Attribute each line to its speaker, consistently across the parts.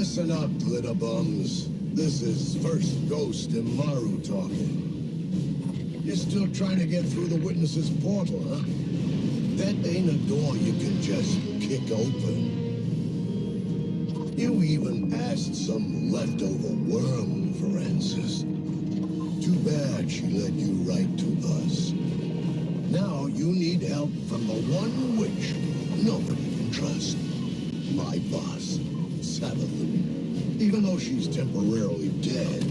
Speaker 1: Listen up, glitter bums. This is First Ghost and Maru talking. You're still trying to get through the witness's portal, huh? That ain't a door you can just kick open. You even passed some leftover worm for answers. Too bad she led you right to us. Now you need help from the one witch nobody can trust. My boss, Savathûn. Even though she's temporarily dead,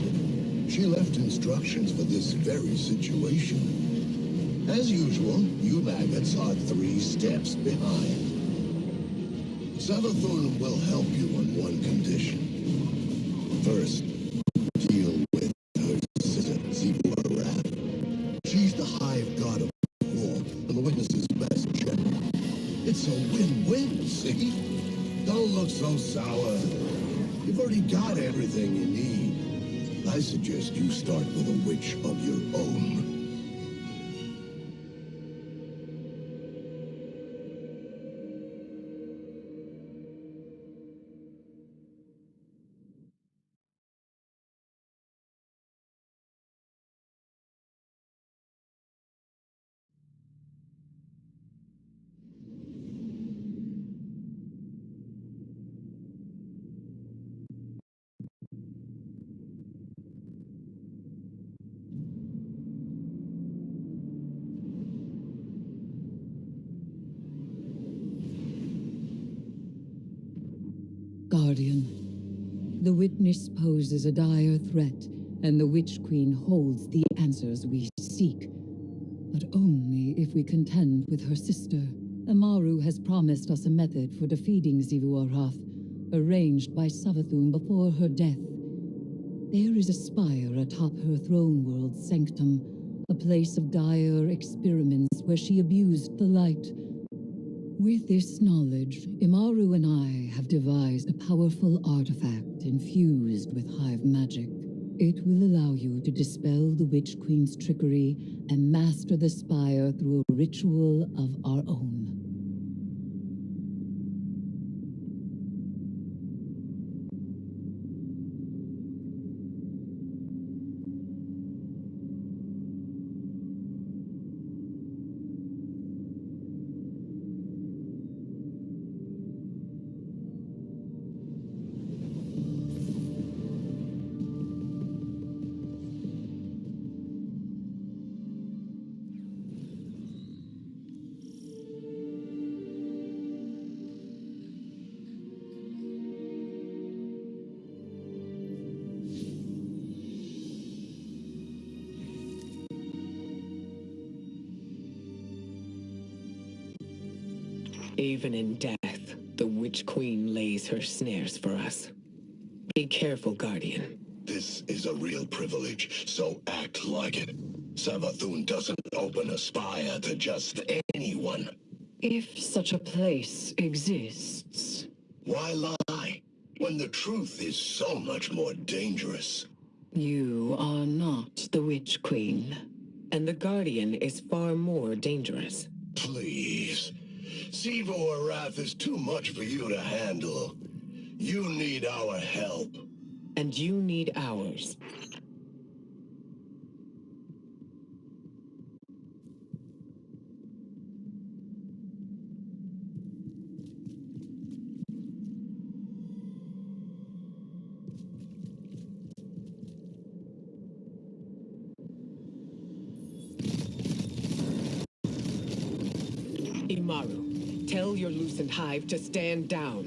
Speaker 1: she left instructions for this very situation. As usual, you maggots are 3 steps behind. Savathûn will help you on one condition. First, deal with her sister, Savathûn. She's the Hive god of war and the witness's best general. It's a win-win, see? Don't look so sour. You've already got everything you need. I suggest you start with a witch of your own.
Speaker 2: Guardian, the witness poses a dire threat, and the Witch Queen holds the answers we seek. But only if we contend with her sister. Amaru has promised us a method for defeating Xivu Arath, arranged by Savathûn before her death. There is a spire atop her throne world's sanctum, a place of dire experiments where she abused the light. With this knowledge, Amaru and I have devised a powerful artifact infused with Hive magic. It will allow you to dispel the Witch Queen's trickery and master the spire through a ritual of our own.
Speaker 3: Even in death, the Witch Queen lays her snares for us. Be careful, Guardian.
Speaker 1: This is a real privilege, so act like it. Savathûn doesn't open a spire to just anyone.
Speaker 2: If such a place exists.
Speaker 1: Why lie, when the truth is so much more dangerous?
Speaker 2: You are not the Witch Queen.
Speaker 3: And the Guardian is far more dangerous.
Speaker 1: Please. Xivu Arath is too much for you to handle. You need our help.
Speaker 3: And you need ours. Imaru, tell your loosened Hive to stand down.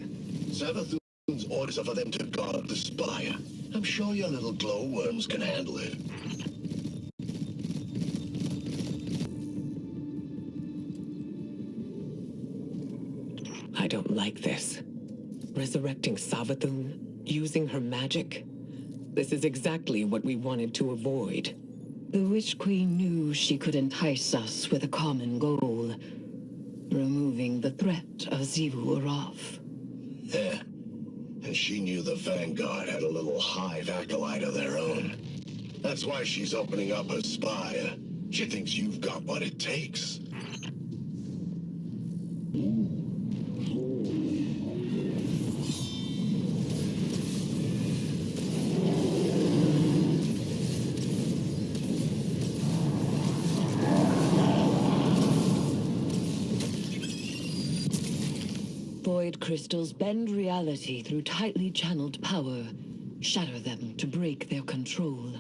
Speaker 1: Savathûn's orders are for them to guard the spire. I'm sure your little glowworms can handle it.
Speaker 3: I don't like this. Resurrecting Savathûn, using her magic. This is exactly what we wanted to avoid.
Speaker 2: The Witch Queen knew she could entice us with a common goal. Removing the threat of Xivu Arath.
Speaker 1: Yeah. And she knew the Vanguard had a little Hive acolyte of their own. That's why she's opening up her spire. She thinks you've got what it takes.
Speaker 2: void crystals bend reality through tightly channeled power. Shatter them to break their control.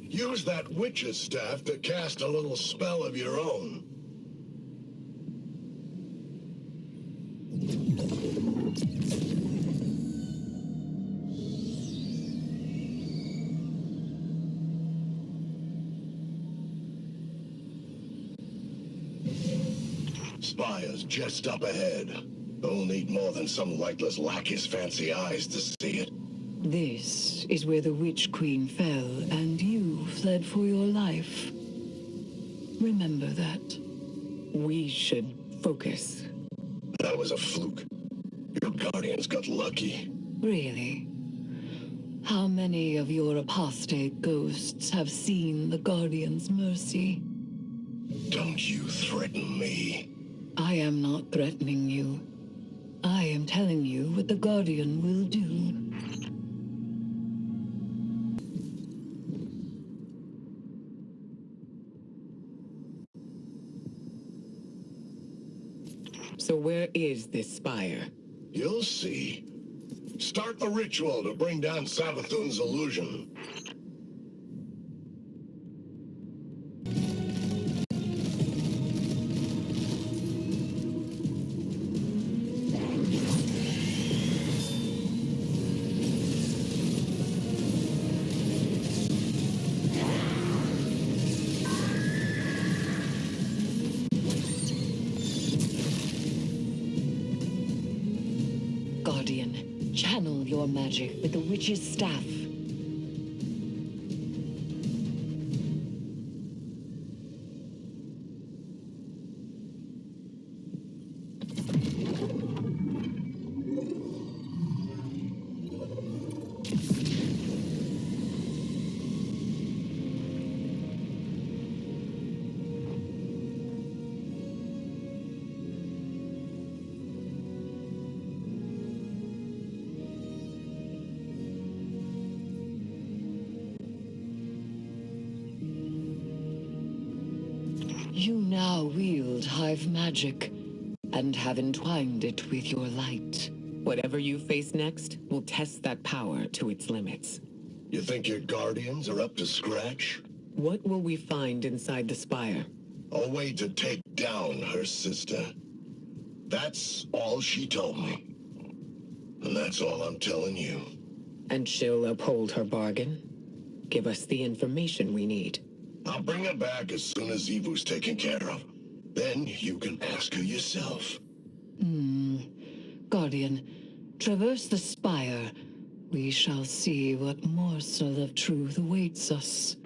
Speaker 1: Use that witch's staff to cast a little spell of your own. Spire's just up ahead. Don't need more than some lightless lackey's fancy eyes to see it.
Speaker 2: This is where the Witch Queen fell, and you fled for your life. Remember that.
Speaker 3: We should focus.
Speaker 1: That was a fluke. Your guardians got lucky.
Speaker 2: Really? How many of your apostate ghosts have seen the Guardian's mercy?
Speaker 1: Don't you threaten me.
Speaker 2: I am not threatening you. I am telling you what the Guardian will do.
Speaker 3: So where is this spire?
Speaker 1: You'll see. Start the ritual to bring down Savathûn's illusion.
Speaker 2: Guardian, channel your magic with the witch's staff. You now wield Hive magic, and have entwined it with your light.
Speaker 3: Whatever you face next will test that power to its limits.
Speaker 1: You think your guardians are up to scratch?
Speaker 3: What will we find inside the spire?
Speaker 1: A way to take down her sister. That's all she told me. And that's all I'm telling you.
Speaker 3: And she'll uphold her bargain? Give us the information we need.
Speaker 1: I'll bring her back as soon as Evu's taken care of. Then you can ask her yourself.
Speaker 2: Guardian, traverse the spire. We shall see what morsel of truth awaits us.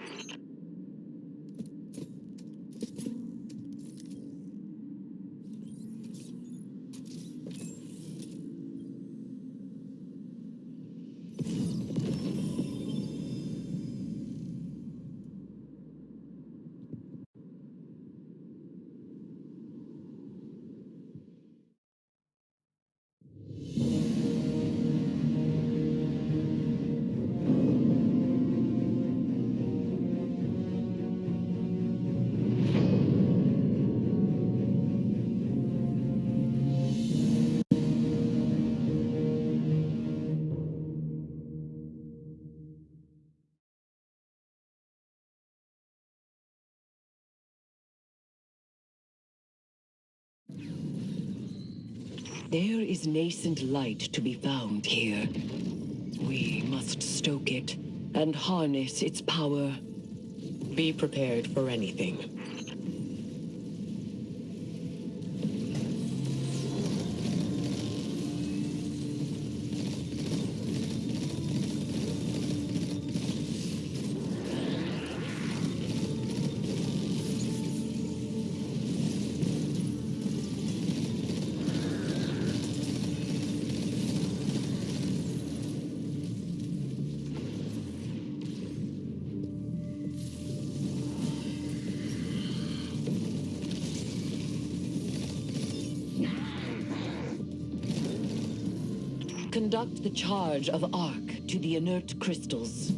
Speaker 2: There is nascent light to be found here. We must stoke it and harness its power.
Speaker 3: Be prepared for anything.
Speaker 4: conduct the charge of Arc to the inert crystals.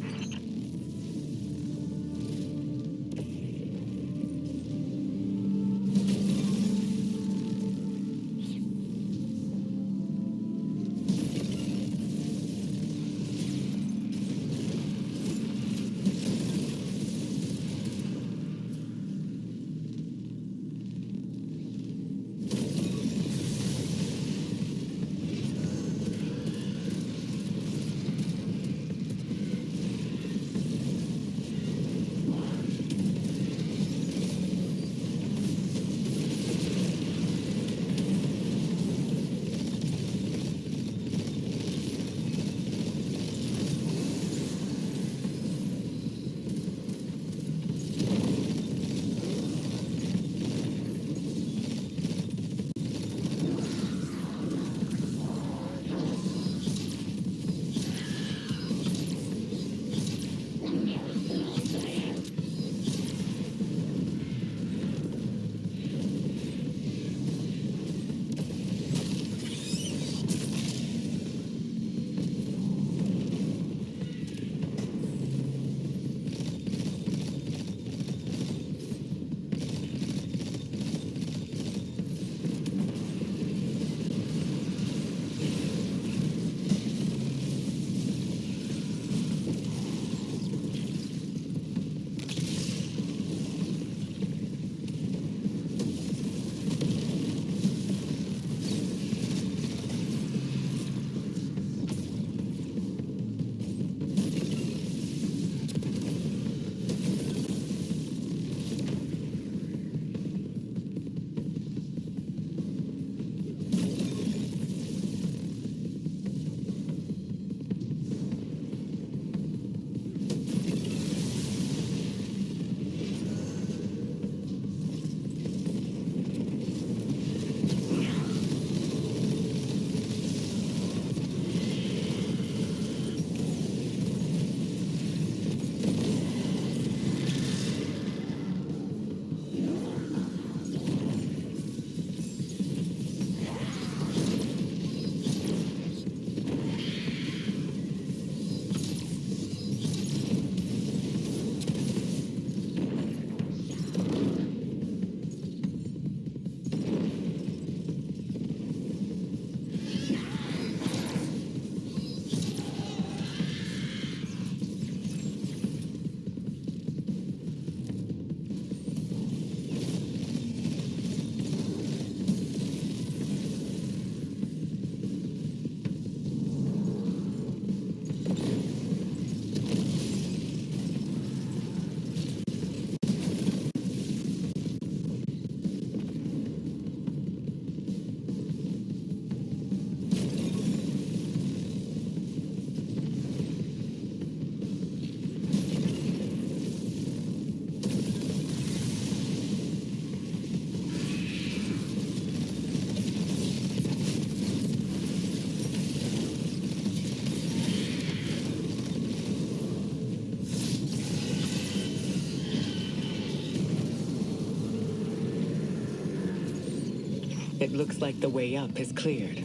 Speaker 3: It looks like the way up is cleared.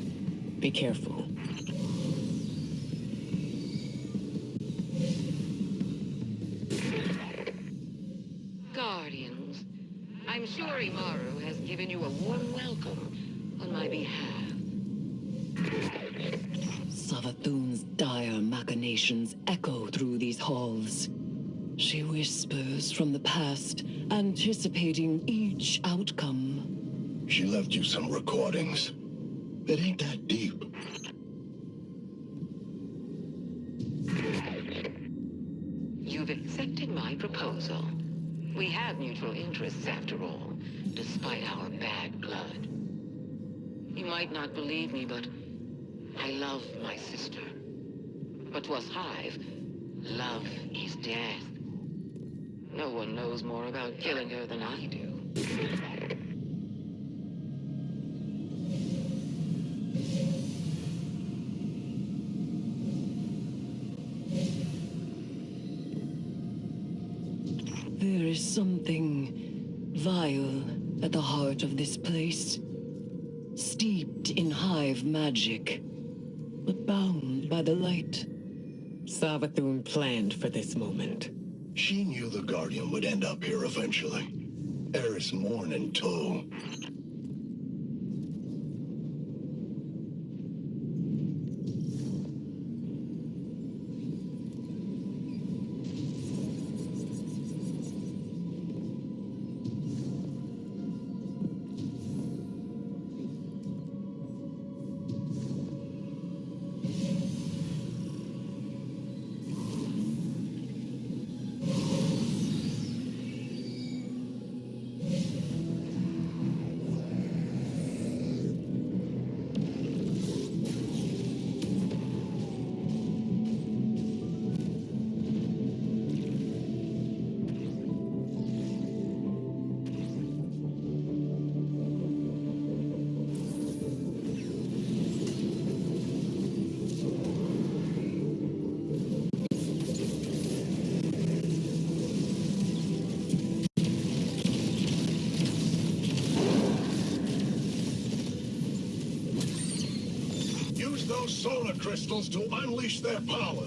Speaker 3: Be careful.
Speaker 4: Guardians, I'm sure Imaru has given you a warm welcome on my behalf. Savathûn's dire machinations echo through these halls. She whispers from the past, anticipating each outcome.
Speaker 1: She left you some recordings. It ain't that deep.
Speaker 4: You've accepted my proposal. We have mutual interests after all, despite our bad blood. You might not believe me, but I love my sister. But to us Hive, love is death. No one knows more about killing her than I do. There is something vile at the heart of this place, steeped in Hive magic.
Speaker 3: but bound by the light. Savathûn planned for this moment.
Speaker 1: She knew the Guardian would end up here eventually. Eris Morn in tow. Use those solar crystals to unleash their power.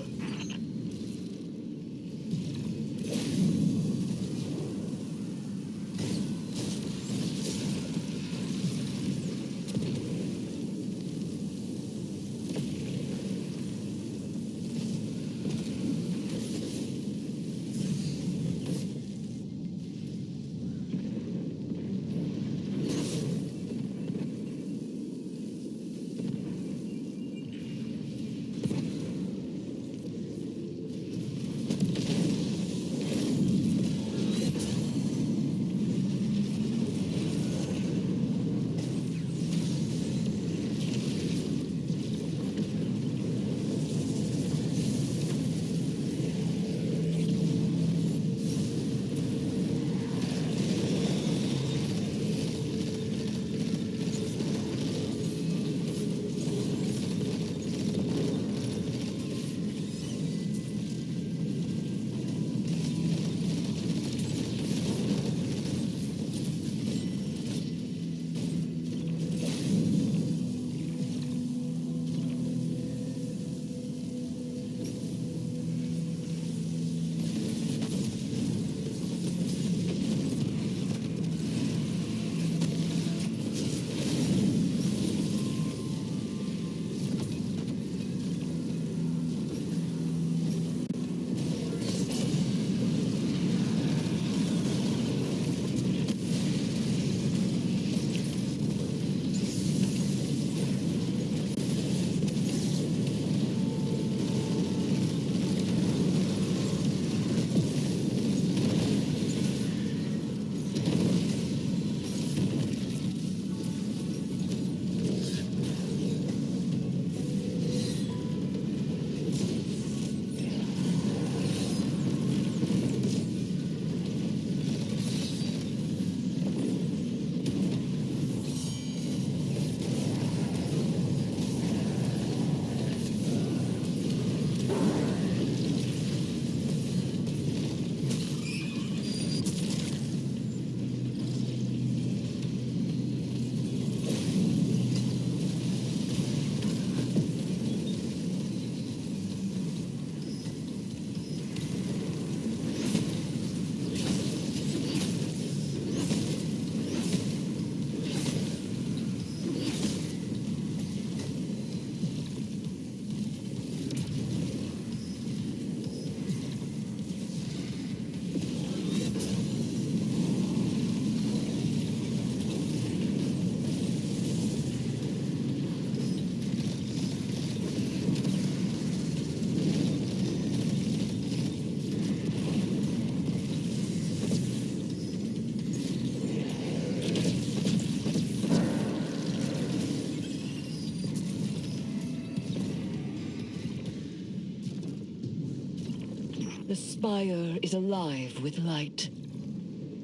Speaker 2: The spire is alive with light.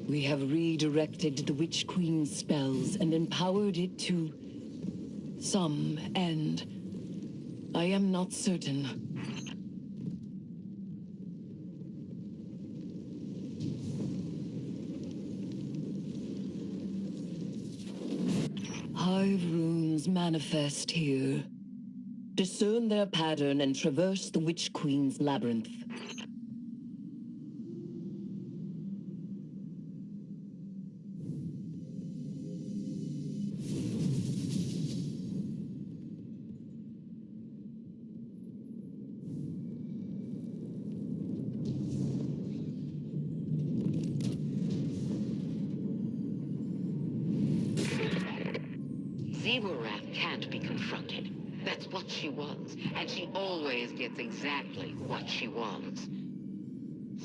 Speaker 2: We have redirected the Witch Queen's spells and empowered it to some end. I am not certain. Hive runes manifest here.
Speaker 5: Discern their pattern and traverse the Witch Queen's labyrinth.
Speaker 4: Zebrath can't be confronted. That's what she wants, and she always gets exactly what she wants.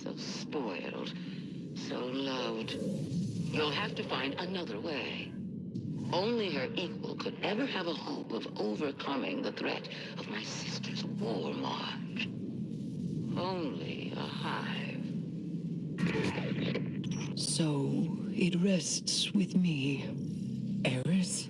Speaker 4: So spoiled, so loved. You'll have to find another way. Only her equal could ever have a hope of overcoming the threat of my sister's war march. Only a hive.
Speaker 5: So, it rests with me.
Speaker 3: Eris?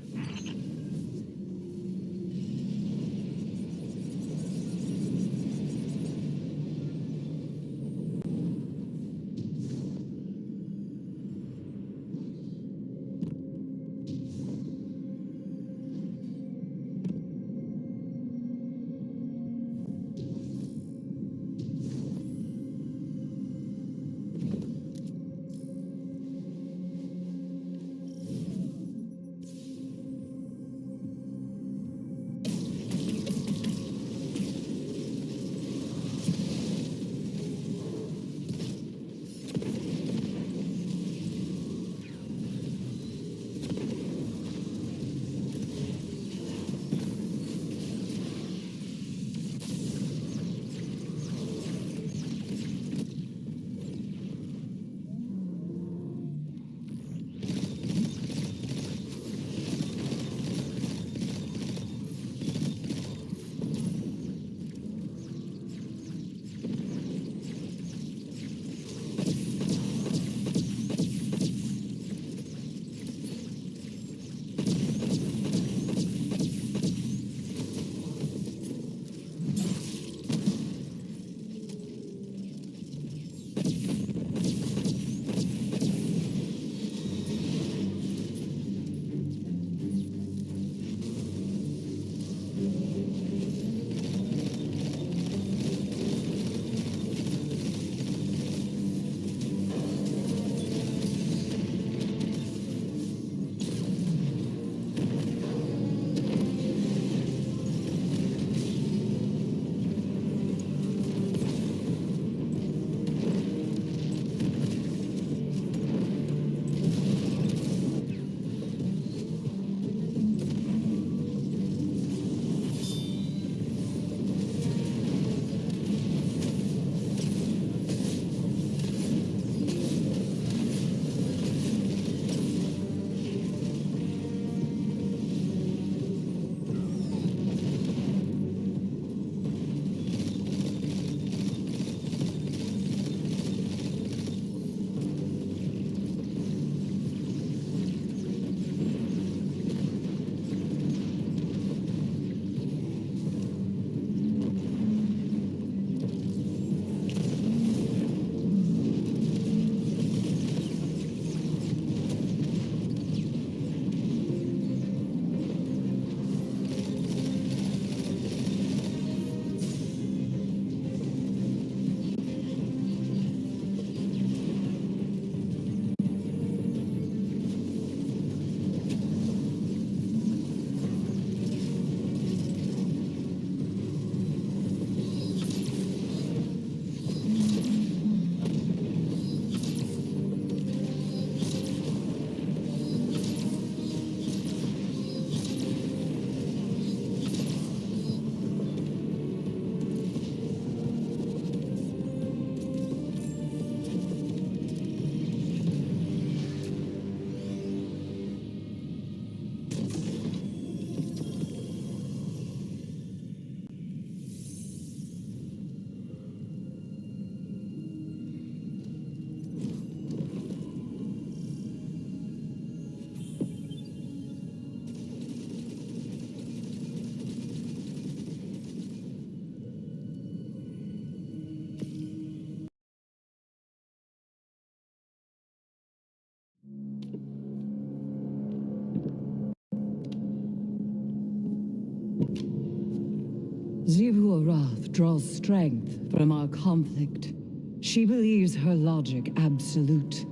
Speaker 2: Xivu Arath draws strength from our conflict. She believes her logic absolute.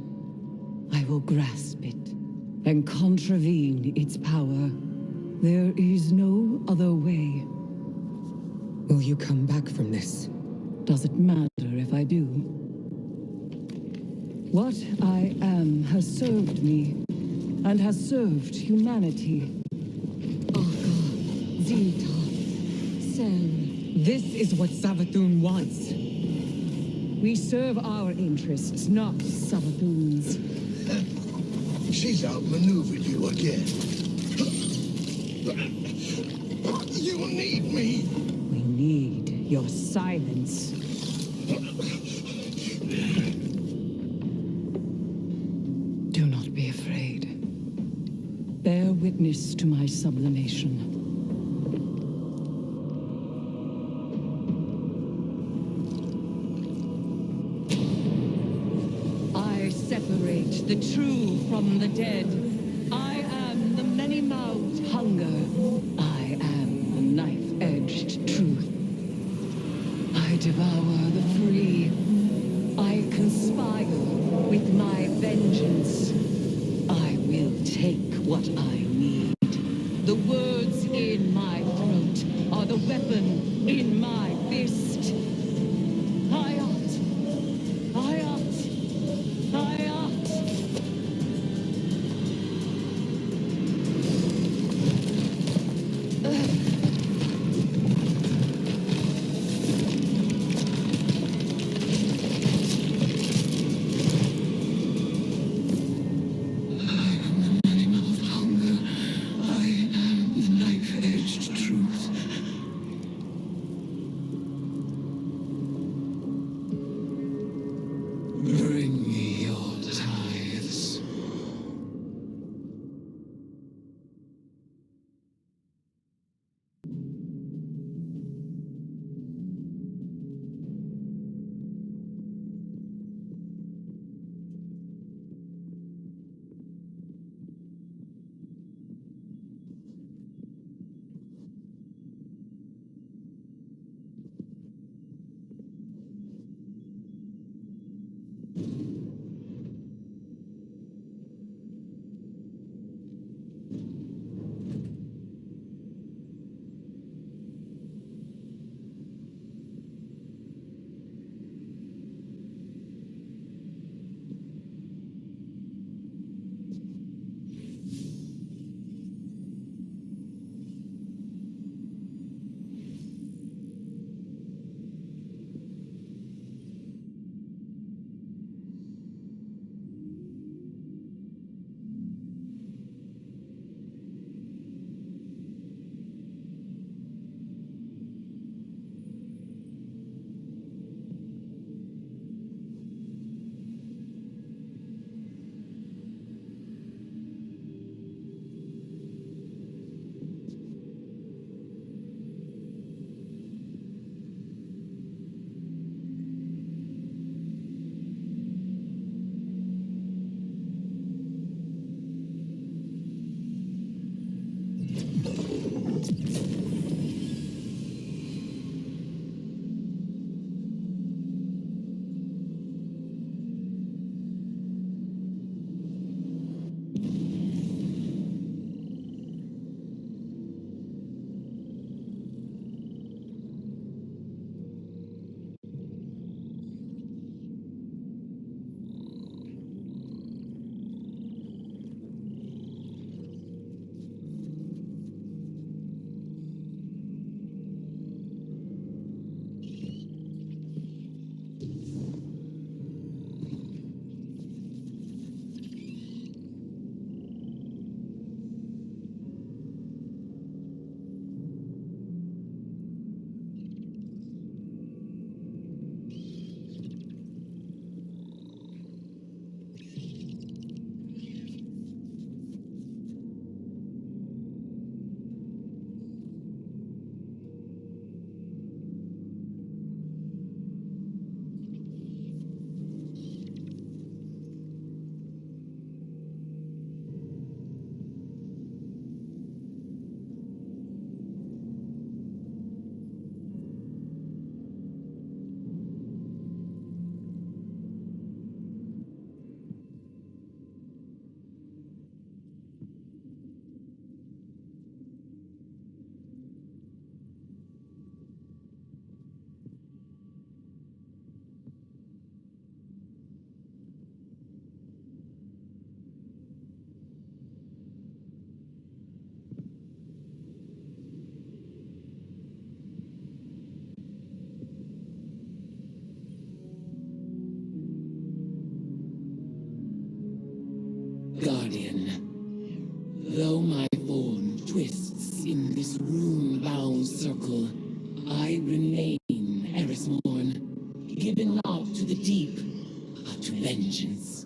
Speaker 2: I will grasp it and contravene its power. There is no other way.
Speaker 3: Will you come back from this?
Speaker 2: Does it matter if I do? What I am has served me, and has served humanity. Aka, Zita, Sen.
Speaker 3: This is what Savathûn wants.
Speaker 2: We serve our interests, not Savathûn's.
Speaker 1: She's outmaneuvered you again. You need me.
Speaker 2: We need your silence. Do not be afraid. Bear witness to my sublimation. I separate the true from the dead. I am the many-mouthed hunger. I am the knife-edged truth. I devour the free. I conspire with my vengeance. I will take what I need. The words in my throat are the weapon in my fist. Hayat! Hayat! Hayat!
Speaker 6: Guardian, though my form twists in this rune-bound circle, I remain Eris Morn, given not to the deep, but to vengeance.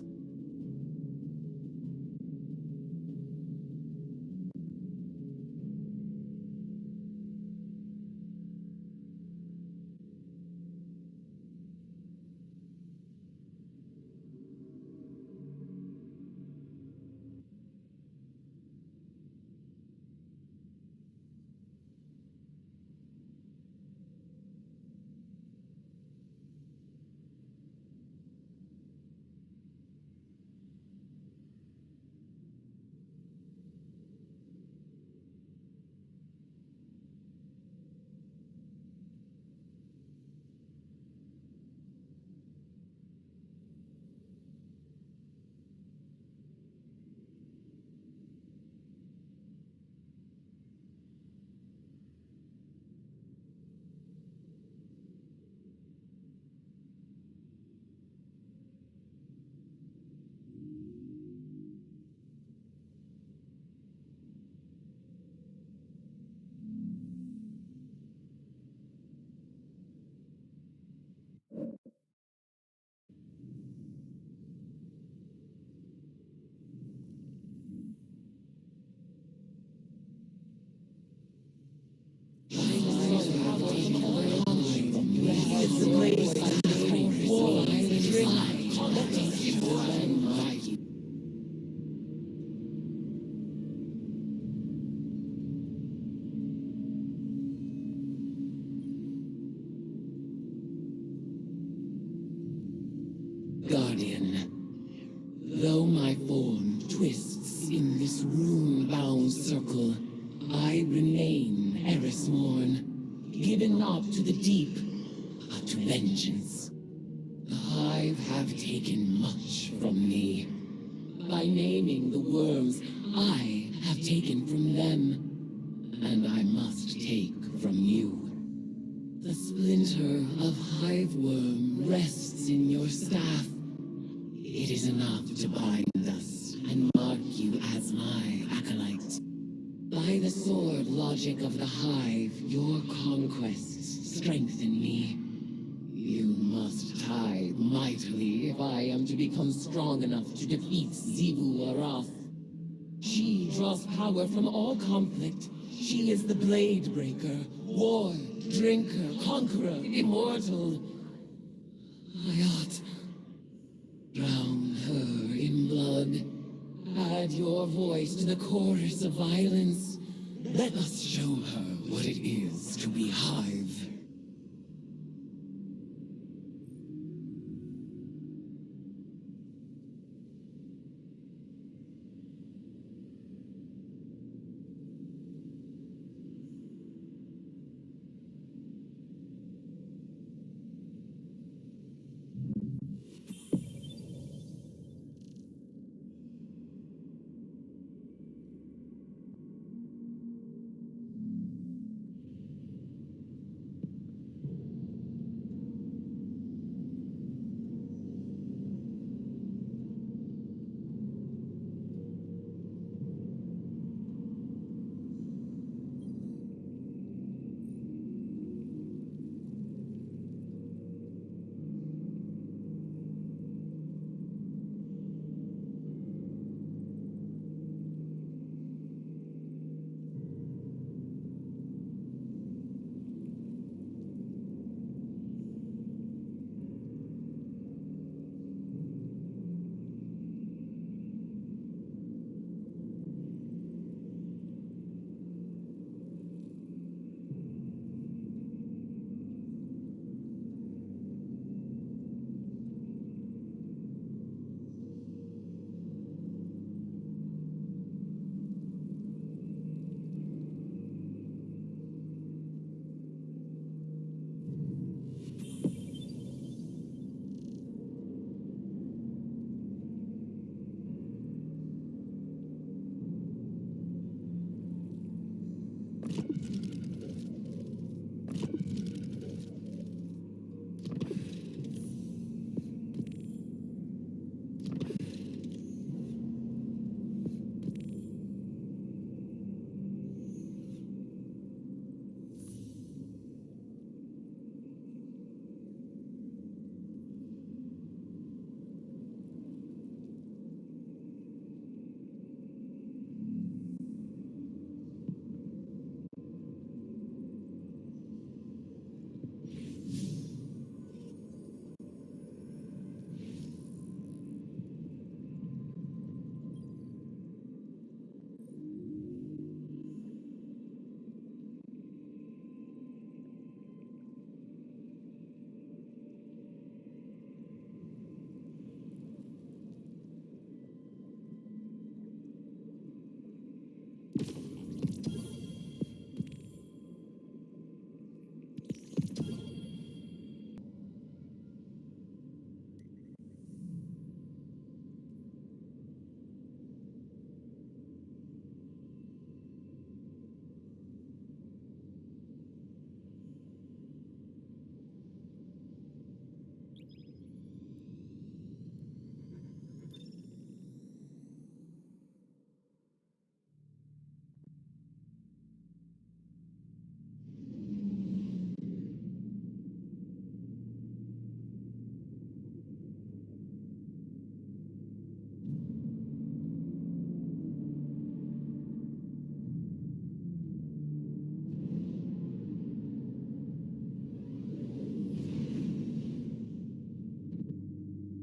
Speaker 6: Guardian, though my form twists in this rune-bound circle, I remain Eris Morn, given not to the deep, but to vengeance. The Hive have taken much from me. By naming the worms, I have taken from them, and I must take from you. The splinter of Hive worm rests in your staff. It is enough to bind us and mark you as my acolyte. By the sword logic of the Hive, your conquests strengthen me. You must tithe mightily if I am to become strong enough to defeat Xivu Arath. She draws power from all conflict. She is the blade breaker, war, drinker, conqueror, immortal. I ought drown her in blood. Add your voice to the chorus of violence. Let us show her what it is to be Hive.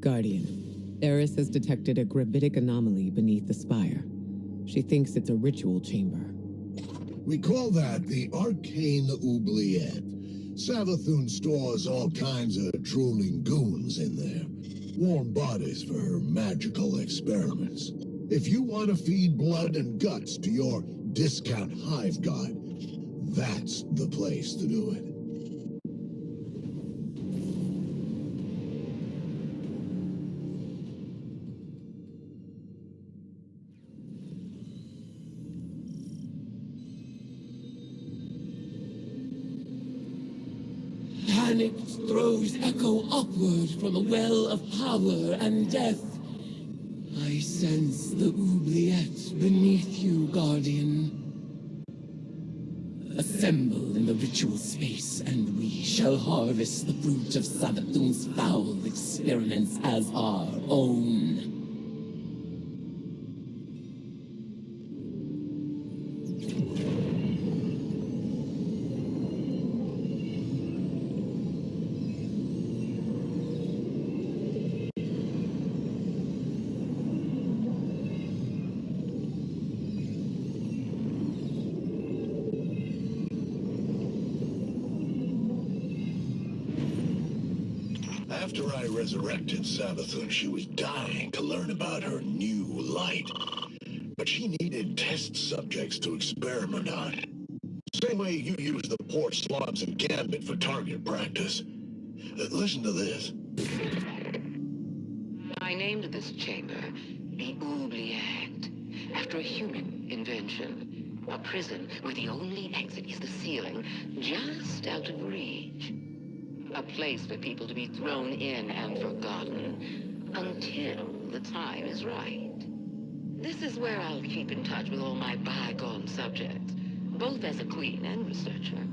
Speaker 3: Guardian, Eris has detected a gravitic anomaly beneath the spire. She thinks it's a ritual chamber.
Speaker 1: We call that the arcane oubliette. Savathûn stores all kinds of drooling goons in there. Warm bodies for her magical experiments. If you want to feed blood and guts to your discount Hive god, that's the place to do it.
Speaker 6: Panicked throws echo upward from a well of power and death. I sense the oubliette beneath you, Guardian. Assemble in the ritual space, and we shall harvest the fruit of Savathûn's foul experiments as our own.
Speaker 1: After I resurrected Savathûn, she was dying to learn about her new light. But she needed test subjects to experiment on. Same way you use the port slobs and gambit for target practice. Listen to this.
Speaker 4: I named this chamber the Oubliette, after a human invention. A prison where the only exit is the ceiling, just out of reach. A place for people to be thrown in and forgotten until the time is right. This is where I'll keep in touch with all my bygone subjects, both as a queen and researcher.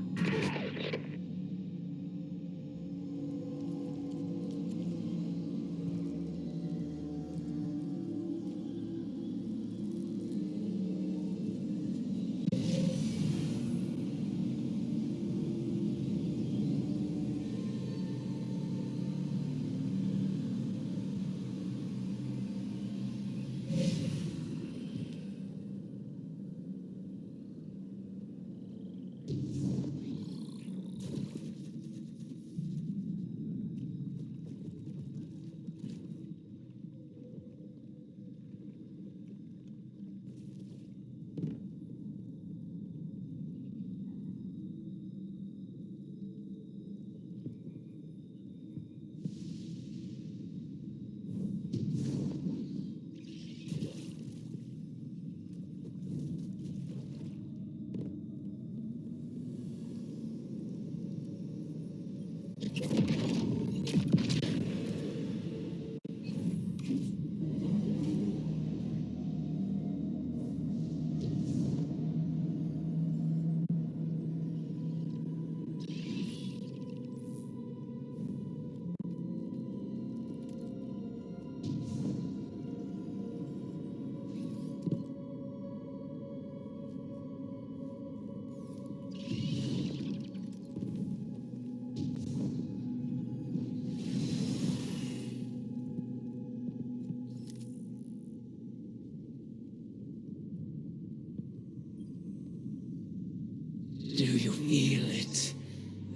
Speaker 4: Do you feel it?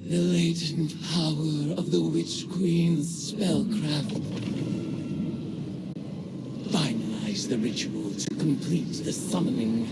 Speaker 4: The latent power of the Witch Queen's spellcraft. Finalize the ritual to complete the summoning.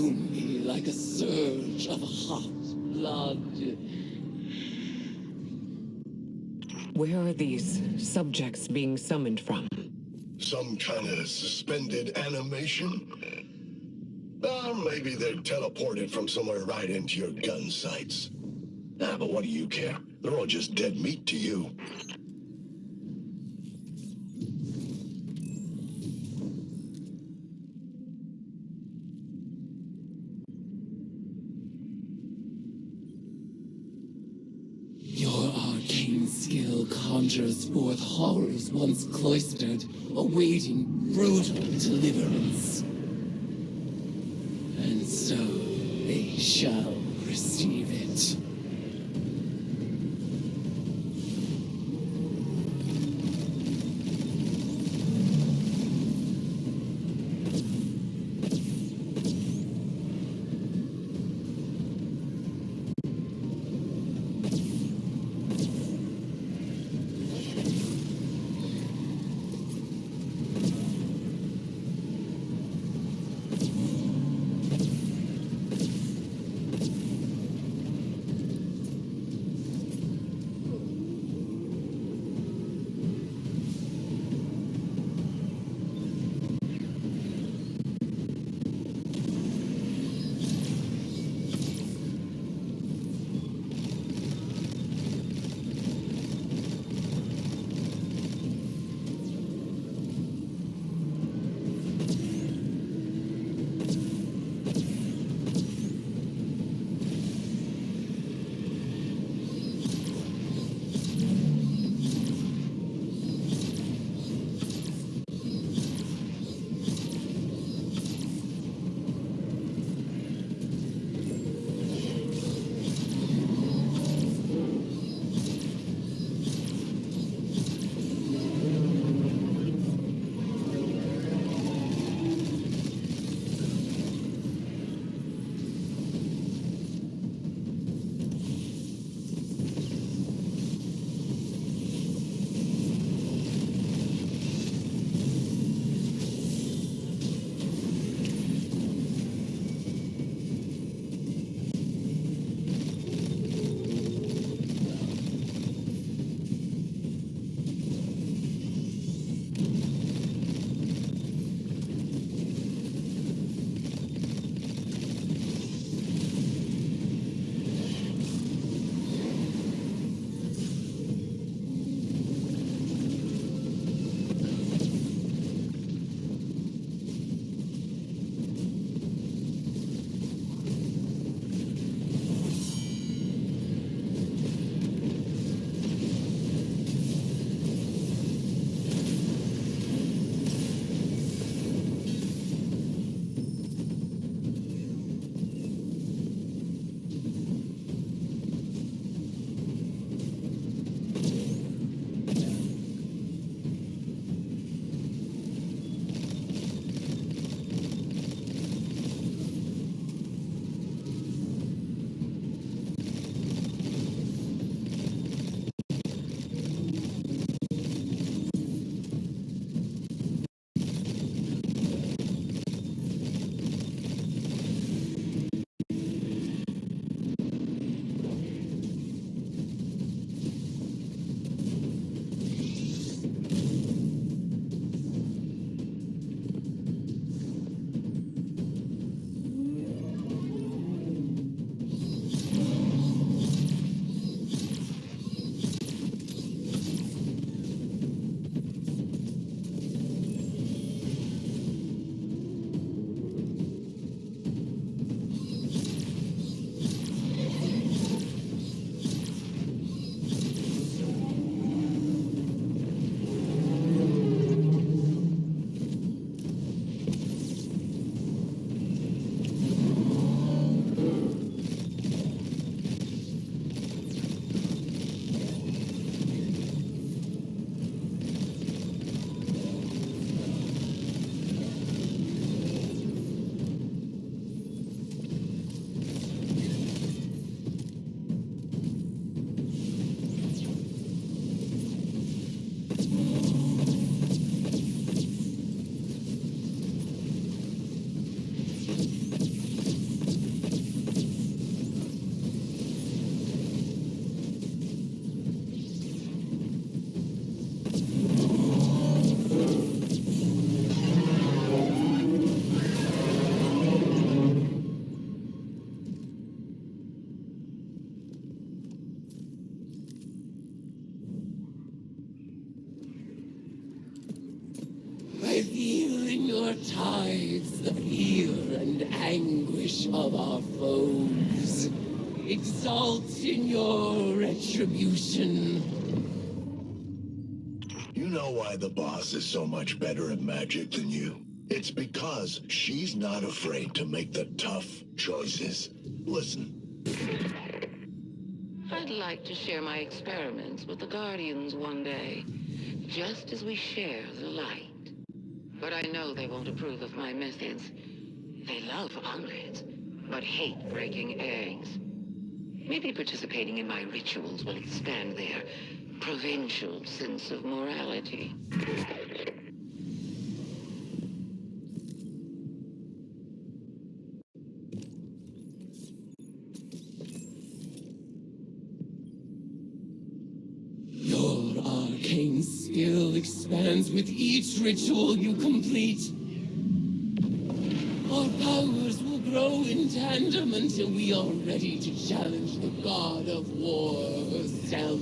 Speaker 6: consume me like a surge of hot blood.
Speaker 3: Where are these subjects being summoned from?
Speaker 1: Some kind of suspended animation? Or maybe they're teleported from somewhere right into your gun sights. Ah, but what do you care? They're all just dead meat to you.
Speaker 6: Your arcane skill conjures forth horrors once cloistered, awaiting brutal deliverance. And so they shall receive it. foes. Exalt in your retribution.
Speaker 1: You know why the boss is so much better at magic than you? It's because she's not afraid to make the tough choices. Listen.
Speaker 4: I'd like to share my experiments with the Guardians one day, just as we share the light. But I know they won't approve of my methods. They love omelets, but hate breaking eggs. Maybe participating in my rituals will expand their provincial sense of morality.
Speaker 6: Your arcane skill expands with each ritual you complete. Our powers will grow in tandem until we are ready to challenge the god of war herself.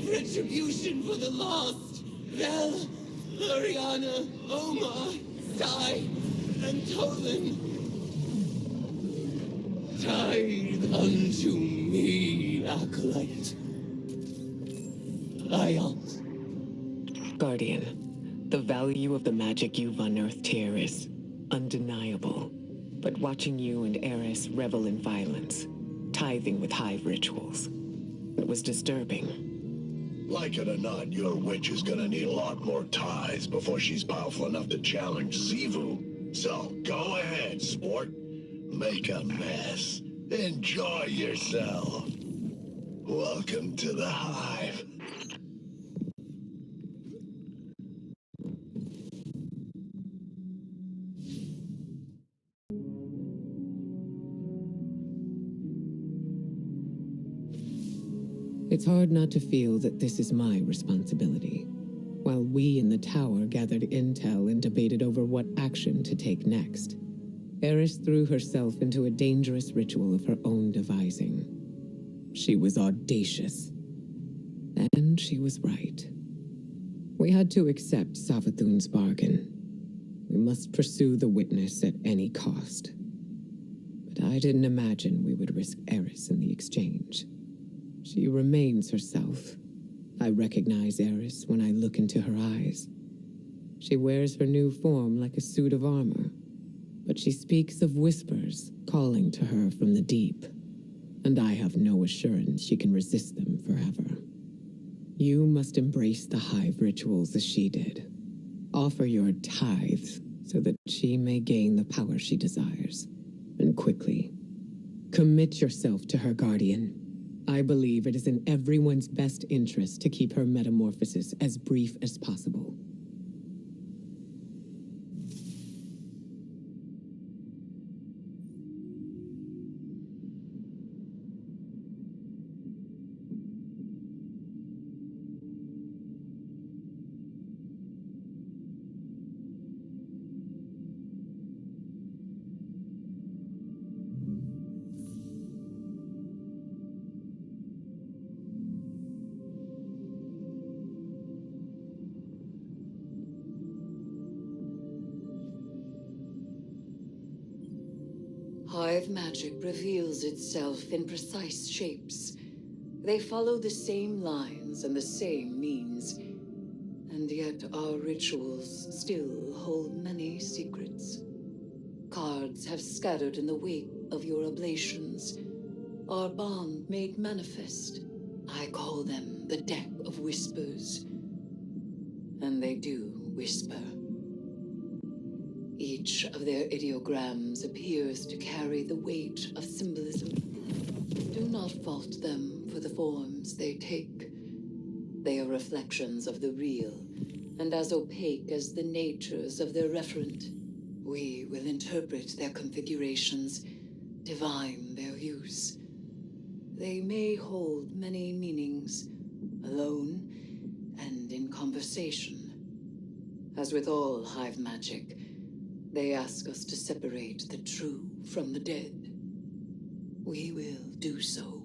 Speaker 6: of retribution for the lost. Vel, Luriana, Oma, Sai, and Tolan. Tithe unto me, Acolyte. Ions.
Speaker 3: Guardian, the value of the magic you've unearthed here is undeniable. But watching you and Eris revel in violence, tithing with Hive rituals, it was disturbing.
Speaker 1: Like it or not, your witch is gonna need a lot more ties before she's powerful enough to challenge Sivu. So go ahead, sport. Make a mess. Enjoy yourself. Welcome to the Hive.
Speaker 3: It's hard not to feel that this is my responsibility. While we in the tower gathered intel and debated over what action to take next, Eris threw herself into a dangerous ritual of her own devising. She was audacious. And she was right. We had to accept Savathûn's bargain. We must pursue the witness at any cost. But I didn't imagine we would risk Eris in the exchange. She remains herself. I recognize Eris when I look into her eyes. She wears her new form like a suit of armor, but she speaks of whispers calling to her from the deep, and I have no assurance she can resist them forever. You must embrace the Hive rituals as she did. Offer your tithes so that she may gain the power she desires, and quickly. Commit yourself to her, Guardian. I believe it is in everyone's best interest to keep her metamorphosis as brief as possible.
Speaker 2: Hive magic reveals itself in precise shapes. They follow the same lines and the same means. And yet our rituals still hold many secrets. Cards have scattered in the wake of your oblations. Our bond made manifest. I call them the Deck of Whispers. And they do whisper. Each of their ideograms appears to carry the weight of symbolism. Do not fault them for the forms they take. They are reflections of the real, and as opaque as the natures of their referent. We will interpret their configurations, divine their use. They may hold many meanings, alone and in conversation. As with all Hive magic, they ask us to separate the true from the dead. We will do so.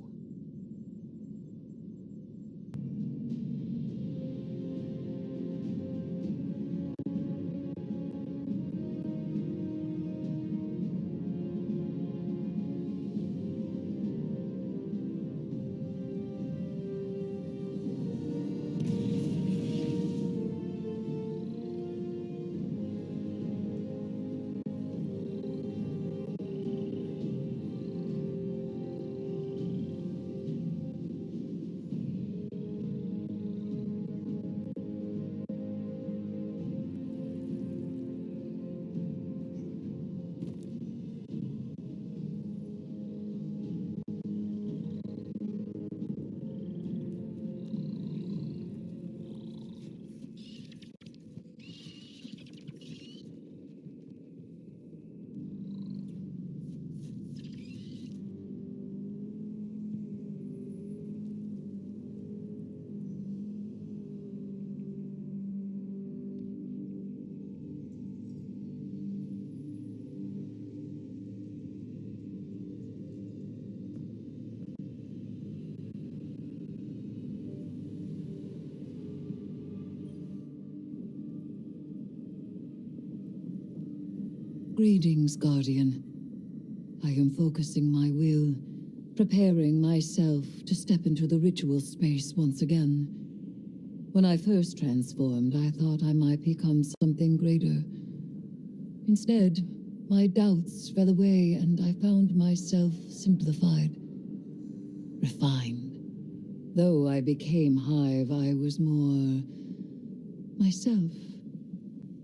Speaker 2: Greetings, Guardian. I am focusing my will, preparing myself to step into the ritual space once again. When I first transformed, I thought I might become something greater. Instead, my doubts fell away and I found myself simplified, refined. Though I became Hive, I was more myself.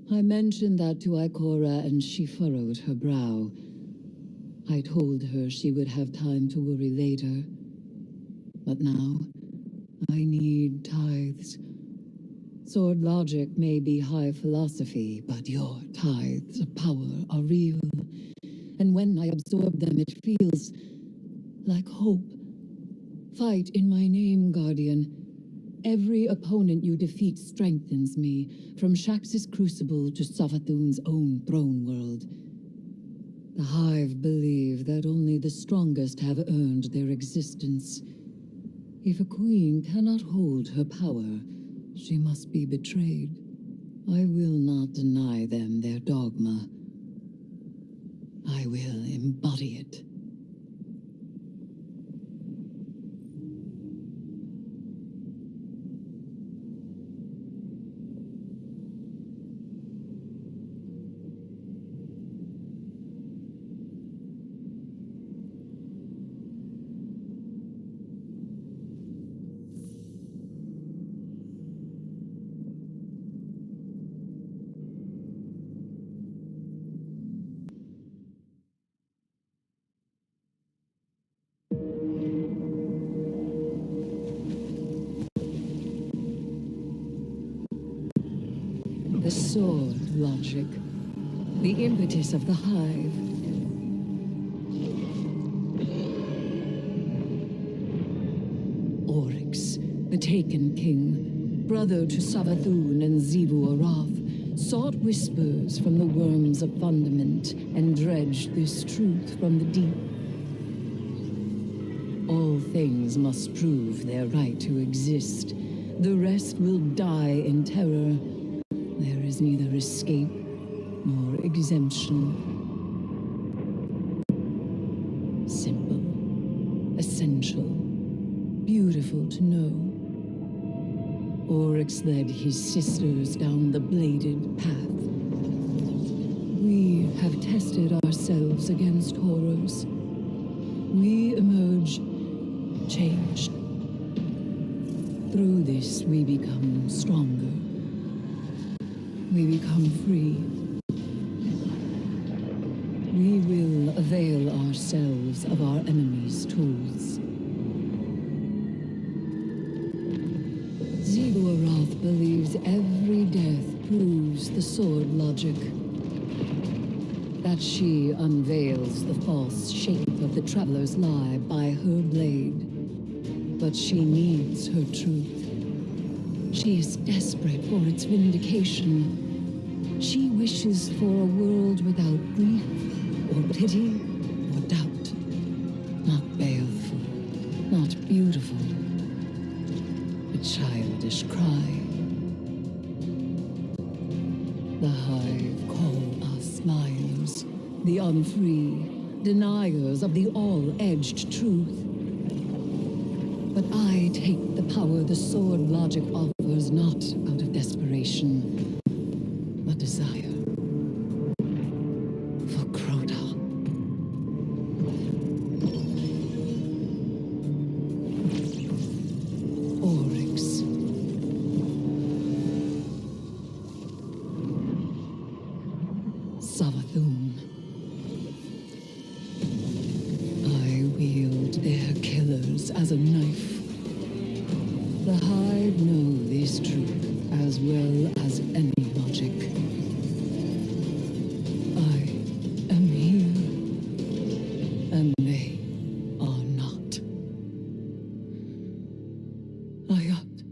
Speaker 2: I mentioned that to Ikora and she furrowed her brow. I told her she would have time to worry later. But now, I need tithes. Sword logic may be high philosophy, but your tithes of power are real. And when I absorb them, it feels like hope. Fight in my name, Guardian. Every opponent you defeat strengthens me, from Shax's crucible to Savathûn's own throne world. The Hive believe that only the strongest have earned their existence. If a queen cannot hold her power, she must be betrayed. I will not deny them their dogma. I will embody it. The sword logic, the impetus of the Hive. Oryx, the Taken King, brother to Savathûn and Xivu Arath, sought whispers from the worms of fundament and dredged this truth from the deep. All things must prove their right to exist. The rest will die in terror. There is neither escape nor exemption. Simple, essential, beautiful to know. Oryx led his sisters down the bladed path. We have tested ourselves against horrors. We emerge changed. Through this, we become stronger. We become free. We will avail ourselves of our enemy's tools. Xivu Arath believes every death proves the sword logic. That she unveils the false shape of the traveler's lie by her blade. But she needs her truth. She is desperate for its vindication. She wishes for a world without grief, or pity, or doubt. Not baleful, not beautiful. A childish cry. The Hive call us liars, the unfree, deniers of the all-edged truth. But I take the power the sword logic offers not out of desperation, but desire. For Crota. Oryx. Savathûn. I wield their killers as a knife. The Hive know this truth as well as any logic. I am here, and they are not. Ayat.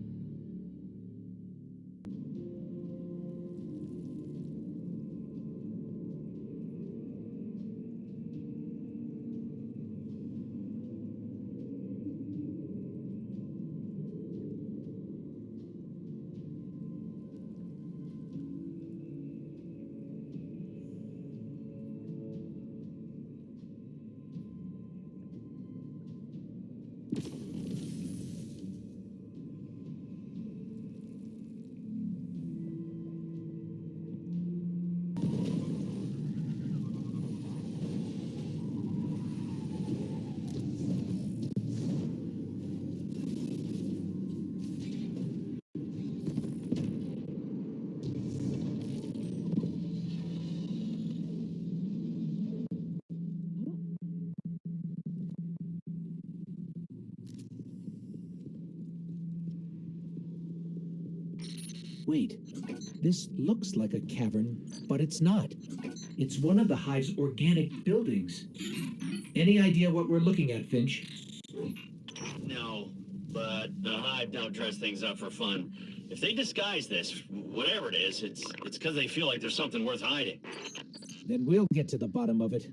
Speaker 7: Wait, this looks like a cavern, but it's not. It's one of the Hive's organic buildings. Any idea what we're looking at, Finch?
Speaker 8: No, but the Hive don't dress things up for fun. If they disguise this, whatever it is, it's because they feel like there's something worth hiding.
Speaker 7: Then we'll get to the bottom of it.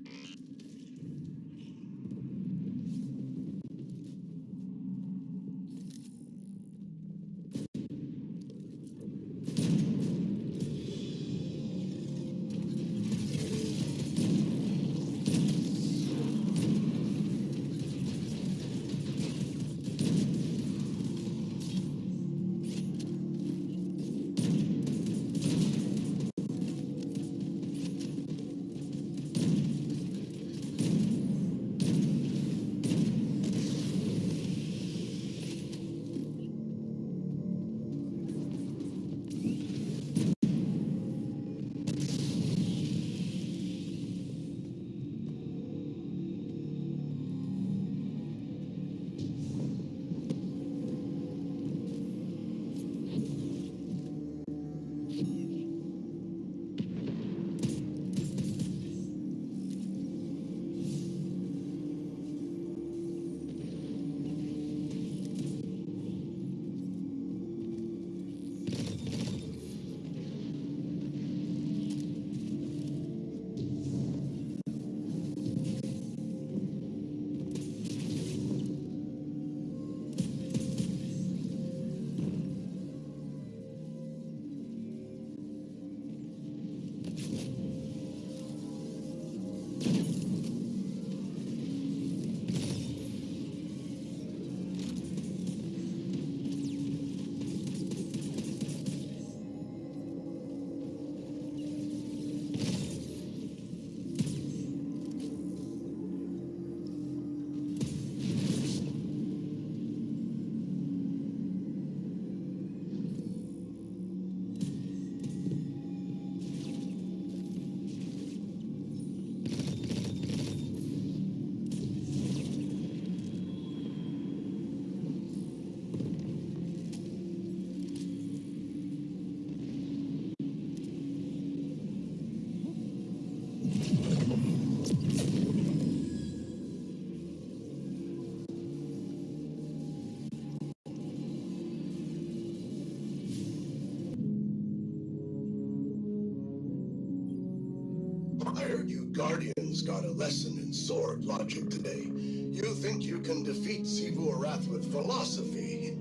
Speaker 1: I heard you Guardians got a lesson in sword logic today. You think you can defeat Savathûn with philosophy?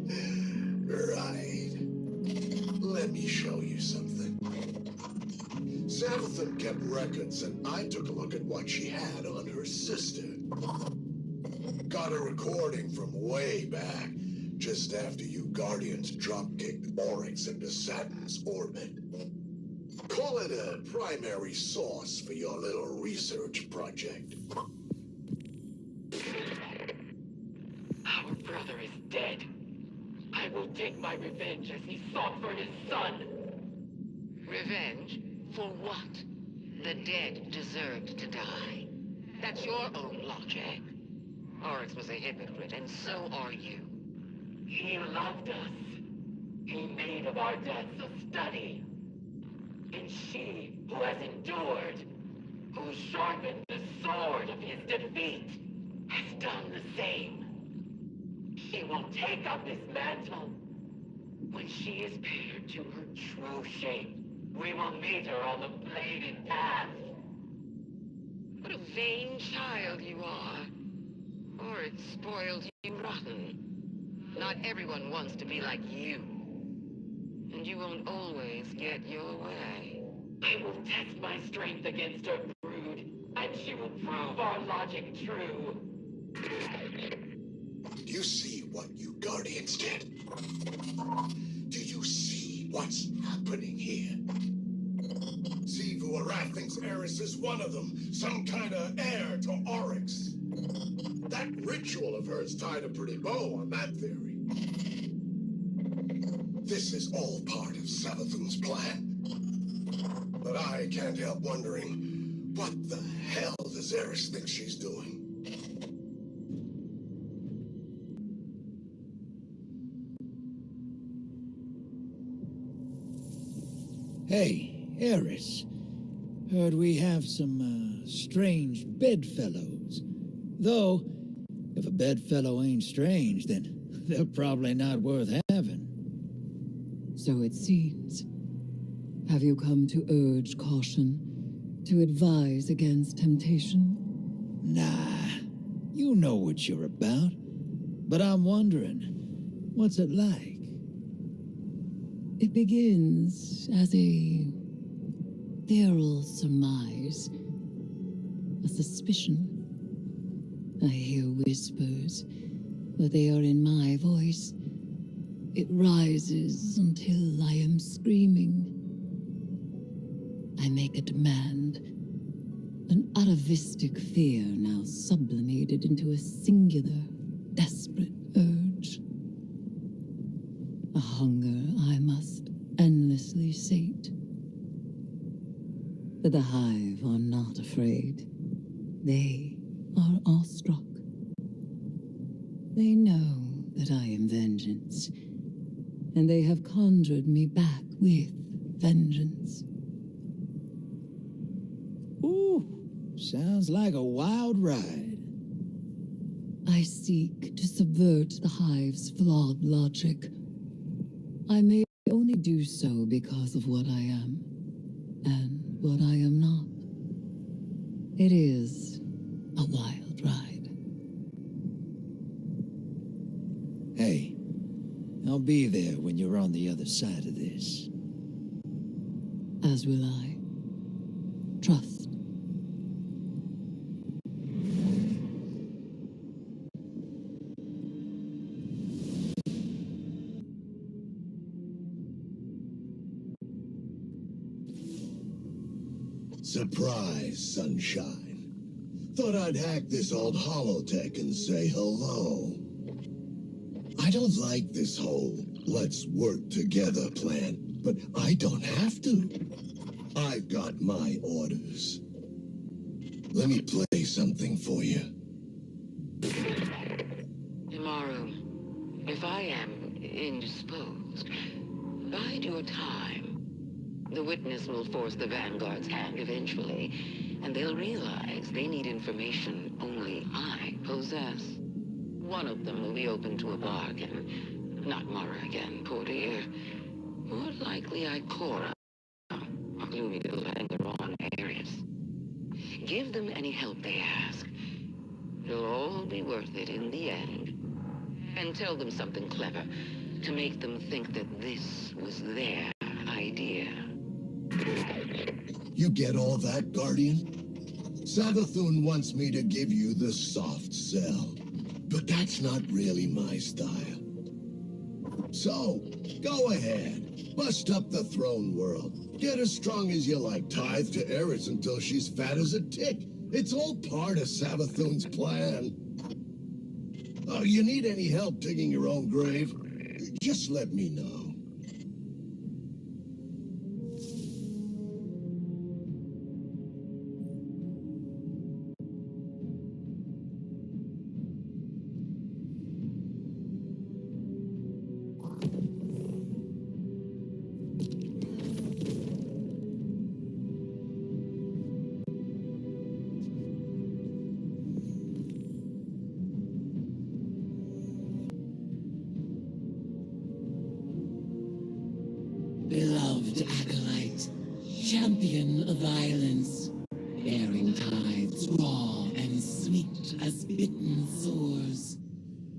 Speaker 1: Right. Let me show you something. Savathûn kept records, and I took a look at what she had on her sister. Got a recording from way back, just after you Guardians drop-kicked Oryx into Saturn's orbit. Call it a primary source for your little research project.
Speaker 6: Our brother is dead. I will take my revenge as he sought for his son.
Speaker 4: Revenge? For what? The dead deserved to die. That's your own logic. Oryx was a hypocrite, and so are you.
Speaker 6: He loved us. He made of our deaths a study. And she, who has endured, who sharpened the sword of his defeat, has done the same. She will take up his mantle. When she is paired to her true shape, we will meet her on the bladed path.
Speaker 4: What a vain child you are. Or it spoiled you rotten. Not everyone wants to be like you. And you won't always get your way.
Speaker 6: I will test my strength against her brood, and she will prove our logic true.
Speaker 1: Do you see what you Guardians did? Do you see what's happening here? Savathûn thinks Eris is one of them, some kind of heir to Oryx. That ritual of hers tied a pretty bow on that theory. This is all part of Savathûn's plan. But I can't help wondering, what the hell does Eris think she's doing?
Speaker 9: Hey, Eris. Heard we have some, strange bedfellows. Though, if a bedfellow ain't strange, then they're probably not worth having.
Speaker 2: So it seems. Have you come to urge caution? To advise against temptation?
Speaker 9: Nah, you know what you're about. But I'm wondering, what's it like?
Speaker 2: It begins as a feral surmise, a suspicion. I hear whispers, but they are in my voice. It rises until I am screaming. I make a demand, an atavistic fear now sublimated into a singular, desperate urge. A hunger I must endlessly sate. But the Hive are not afraid. They are awestruck. They know that I am vengeance, and they have conjured me back with vengeance.
Speaker 9: Ooh, sounds like a wild ride.
Speaker 2: I seek to subvert the Hive's flawed logic. I may only do so because of what I am, and what I am not. It is a wild ride.
Speaker 9: Hey, I'll be there when you're on the other side of this.
Speaker 2: As will I. Trust.
Speaker 1: Surprise, sunshine. Thought I'd hack this old holotech and say hello. I don't like this whole let's work together plan, but I don't have to. I've got my orders. Let me play something for you.
Speaker 4: Imaru, if I am indisposed, bide your time. The witness will force the Vanguard's hand eventually, and they'll realize they need information only I possess. One of them will be open to a bargain. Not Mara again, poor dear. More likely Ikora. A gloomy little hanger-on Eris. Give them any help they ask. It'll all be worth it in the end. And tell them something clever to make them think that this was their idea.
Speaker 1: You get all that, Guardian? Savathûn wants me to give you the soft sell, but that's not really my style. So, go ahead. Bust up the throne world. Get as strong as you like. Tithe to Eris until she's fat as a tick. It's all part of Savathûn's plan. Oh, you need any help digging your own grave? Just let me know.
Speaker 6: Beloved acolyte, champion of violence, bearing tides raw and sweet as bitten sores.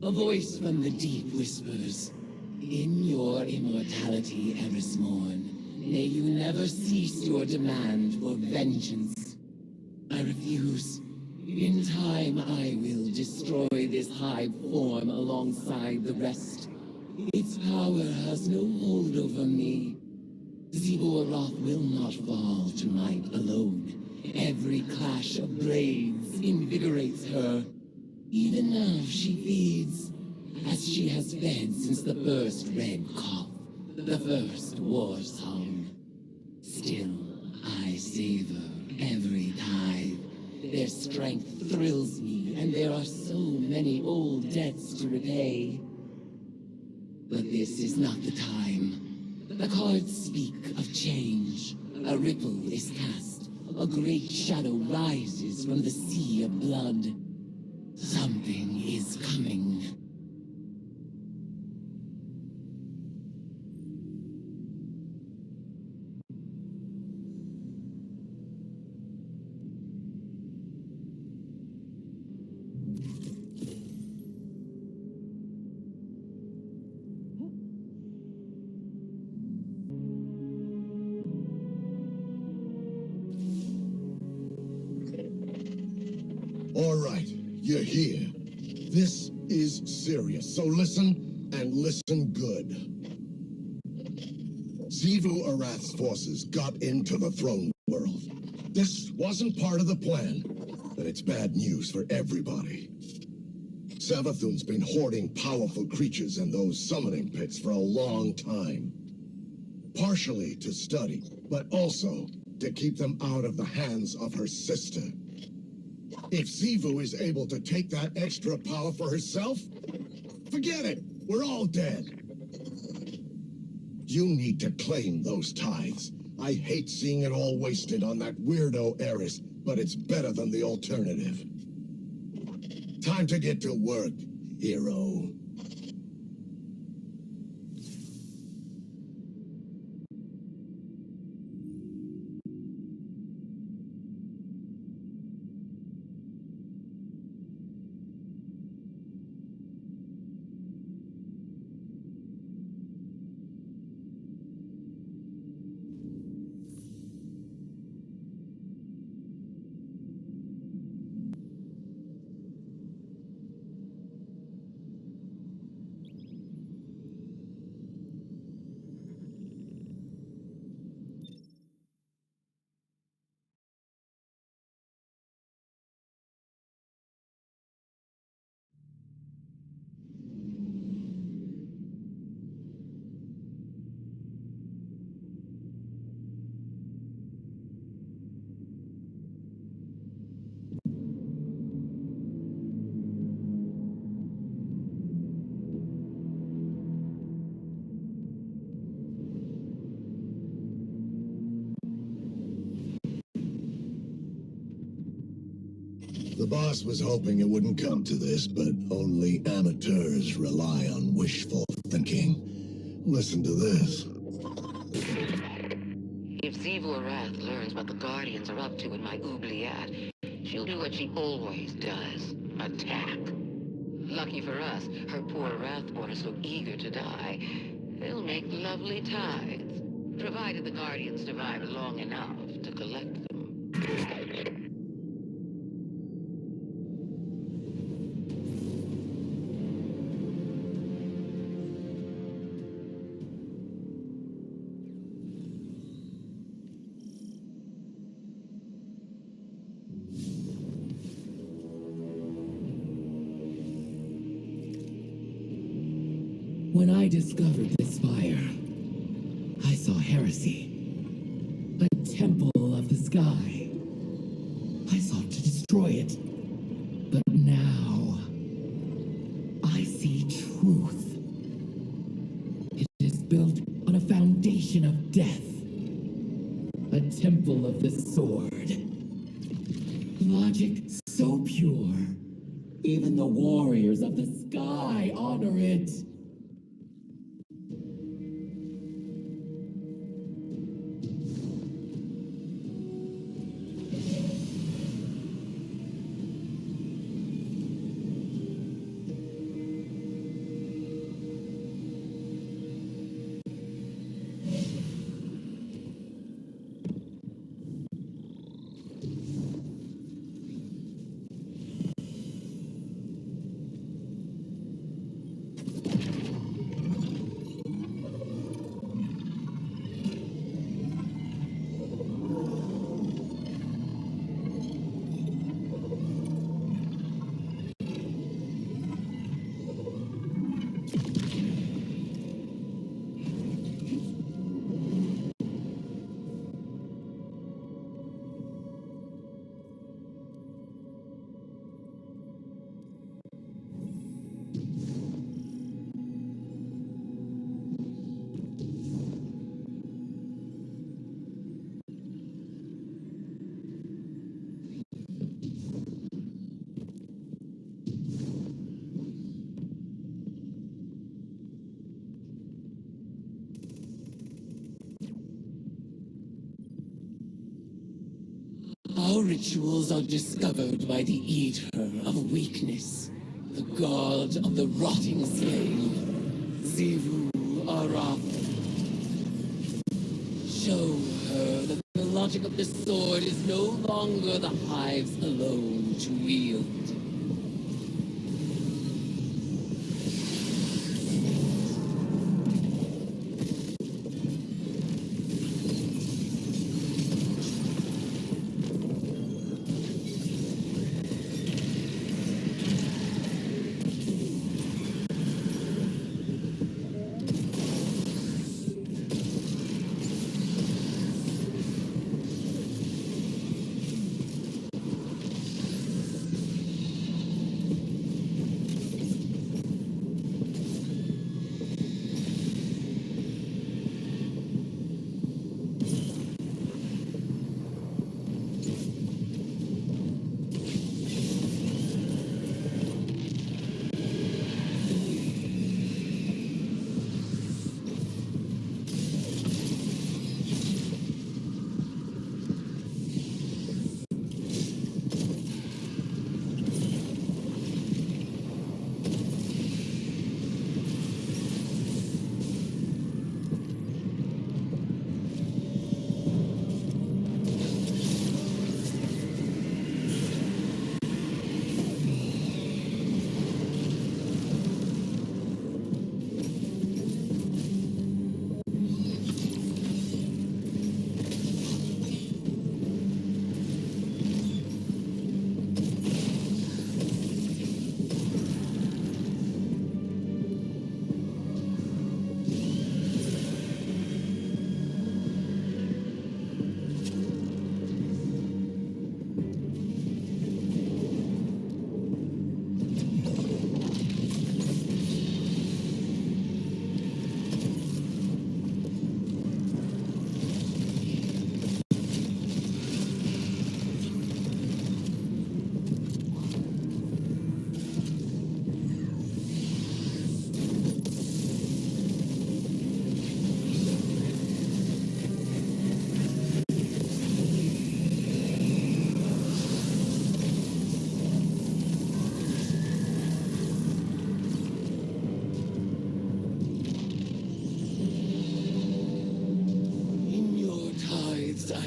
Speaker 6: A voice from the deep whispers, in your immortality, Eris Morn, may you never cease your demand for vengeance. I refuse. In time, I will destroy this Hive form alongside the rest. Its power has no hold over me. Ziboroth will not fall to might alone. Every clash of blades invigorates her. Even now she feeds, as she has fed since the first red cough, the first war song. Still, I savor every tithe. Their strength thrills me, and there are so many old debts to repay. But this is not the time. The cards speak of change. A ripple is cast. A great shadow rises from the sea of blood. Something is coming.
Speaker 1: All right, you're here. This is serious, so listen, and listen good. Xivu Arath's forces got into the throne world. This wasn't part of the plan, and it's bad news for everybody. Savathûn's been hoarding powerful creatures in those summoning pits for a long time. Partially to study, but also to keep them out of the hands of her sister. If Xivu is able to take that extra power for herself, forget it. We're all dead. You need to claim those tithes. I hate seeing it all wasted on that weirdo Eris, but it's better than the alternative. Time to get to work, hero. The boss was hoping it wouldn't come to this, but only amateurs rely on wishful thinking. Listen to this.
Speaker 4: If Xivu Arath learns what the Guardians are up to in my oubliette, she'll do what she always does. Attack. Lucky for us, her poor Wrathborn are so eager to die. They'll make lovely tithes, provided the Guardians survive long enough to collect them.
Speaker 6: When I discovered this fire, I saw heresy. A temple of the sky. I sought to destroy it. But now, I see truth. It is built on a foundation of death. A temple of the sword. Logic so pure. Even the warriors of the sky honor it. your rituals are discovered by the Eater of Weakness, the god of the rotting flame, Zivu Arath. Show her that the logic of the sword is no longer the Hive's alone to wield.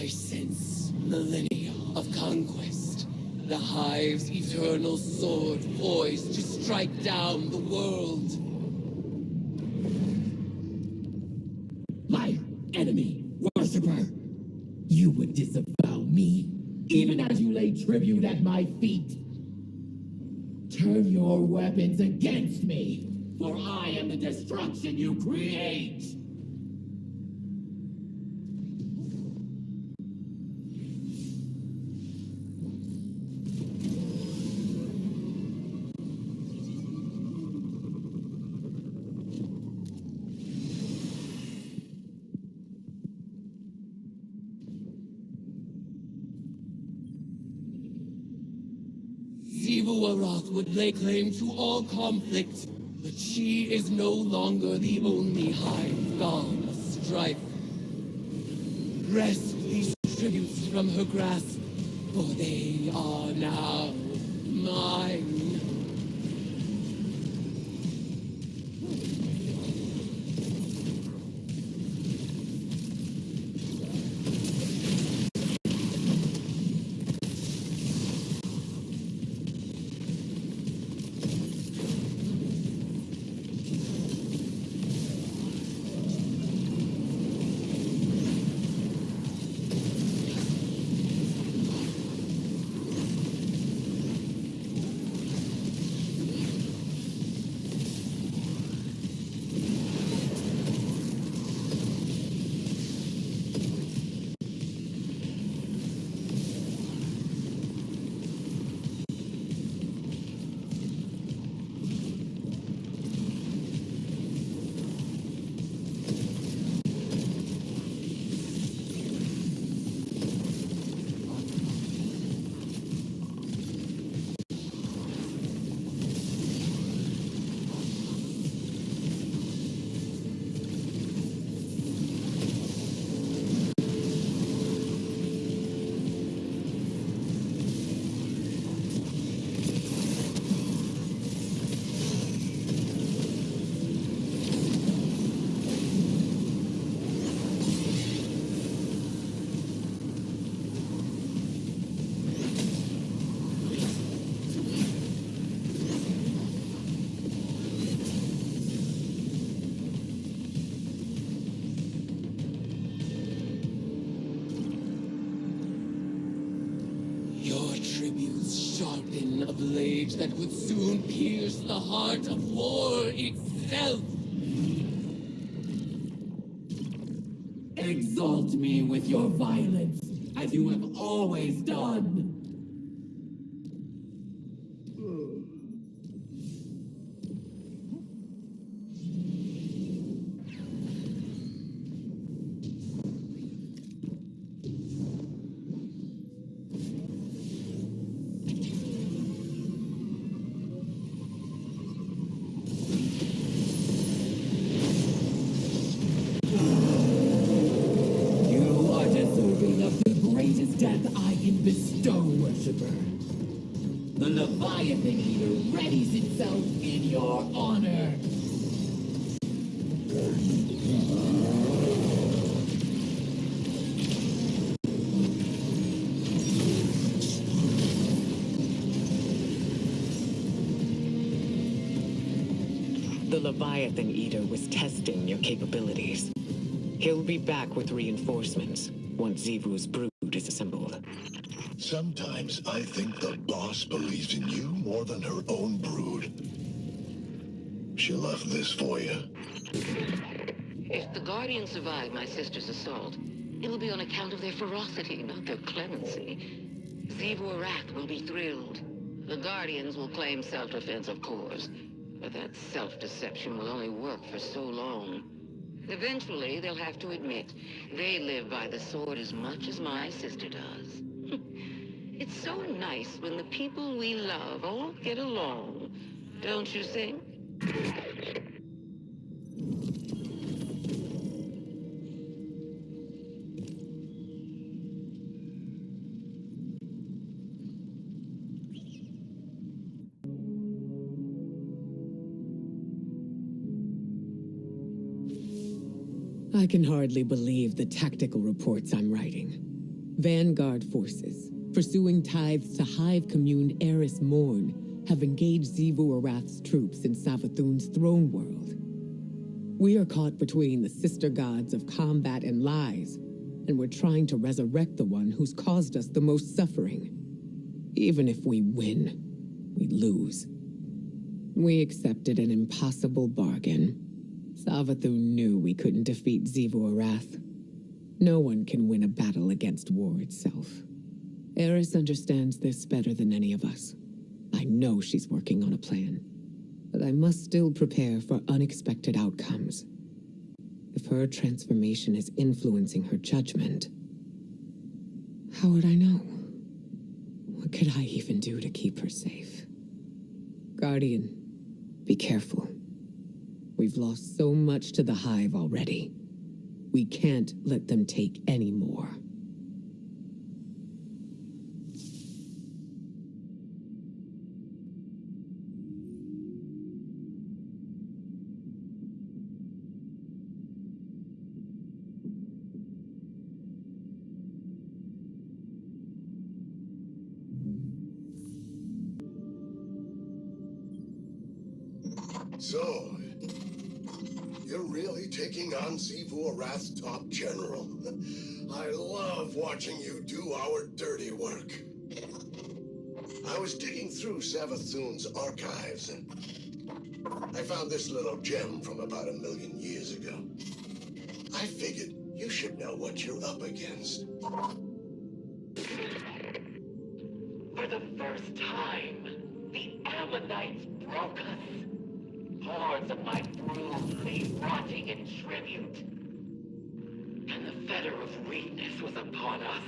Speaker 6: I sense millennia of conquest. The Hive's eternal sword poised to strike down the world.
Speaker 10: My enemy, worshiper! You would disavow me, even as you lay tribute at my feet. Turn your weapons against me, for I am the destruction you create!
Speaker 6: Arath would lay claim to all conflict, but she is no longer the only Hive god of strife. Wrest these tributes from her grasp, for they are now mine. sharpen a blade that would soon pierce the heart of war itself. Exalt me with your violence, as you have always done. You are deserving of the greatest death I can bestow, worshipper. The Leviathan Eater readies itself in your honor.
Speaker 3: The Leviathan Eater was testing your capabilities. He'll be back with reinforcements once Xivu's brood is assembled.
Speaker 1: Sometimes I think the boss believes in you more than her own brood. She left this for you.
Speaker 4: If the Guardians survive my sister's assault, it'll be on account of their ferocity, not their clemency. Xivu Arath will be thrilled. The Guardians will claim self-defense, of course. But that self-deception will only work for so long. Eventually, they'll have to admit they live by the sword as much as my sister does. It's so nice when the people we love all get along, don't you think?
Speaker 3: I can hardly believe the tactical reports I'm writing. Vanguard forces, pursuing tithes to Hive commune Eris Morn, have engaged Xivu Arath's troops in Savathûn's throne world. We are caught between the sister gods of combat and lies, and we're trying to resurrect the one who's caused us the most suffering. Even if we win, we lose. We accepted an impossible bargain. Savathûn knew we couldn't defeat Xivu Arath. No one can win a battle against war itself. Eris understands this better than any of us. I know she's working on a plan. But I must still prepare for unexpected outcomes. If her transformation is influencing her judgment, how would I know? What could I even do to keep her safe? Guardian, be careful. We've lost so much to the Hive already. We can't let them take any more.
Speaker 1: So, you're really taking on Xivu Arath's top general. I love watching you do our dirty work. I was digging through Savathûn's archives, and I found this little gem from about 1 million years ago. I figured you should know what you're up against.
Speaker 6: For the first time, the Ammonites broke us. Hordes of my brood lay rotting in tribute. And the fetter of weakness was upon us.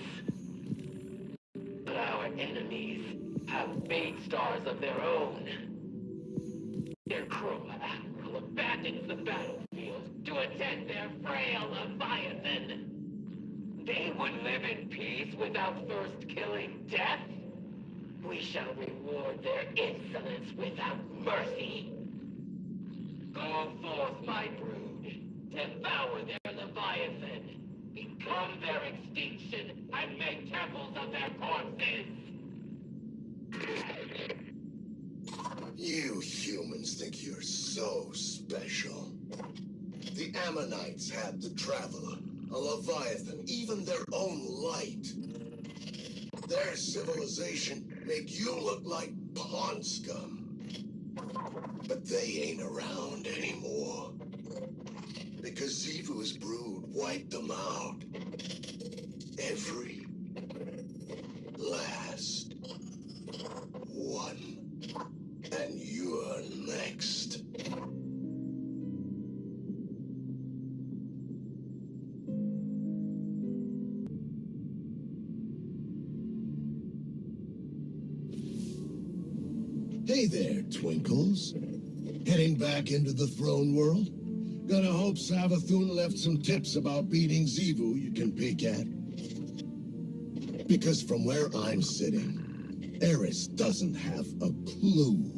Speaker 6: But our enemies have fate stars of their own. Their Chroma Admiral abandons the battlefield to attend their frail Leviathan. They would live in peace without first killing death. We shall reward their insolence without mercy. Go forth, my brood. Devour their Leviathan. Become their extinction and make temples of their corpses.
Speaker 1: You humans think you're so special. The Ammonites had the Traveler, a Leviathan, even their own light. Their civilization made you look like pond scum. But they ain't around anymore. Because Xivu's brood wiped them out. Every last one. And you're next. Hey there, Twinkles. Heading back into the throne world? Gonna hope Savathûn left some tips about beating Xivu you can peek at. Because from where I'm sitting, Eris doesn't have a clue.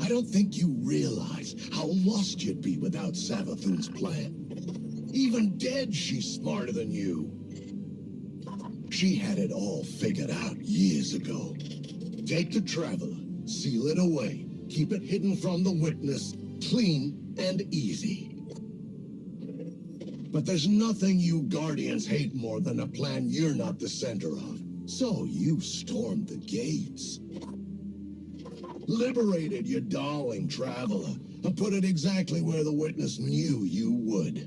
Speaker 1: I don't think you realize how lost you'd be without Savathûn's plan. Even dead, she's smarter than you. She had it all figured out years ago. Take the Traveler, seal it away, keep it hidden from the witness, clean and easy. But there's nothing you Guardians hate more than a plan you're not the center of. So you stormed the gates. Liberated your darling Traveler, and put it exactly where the witness knew you would.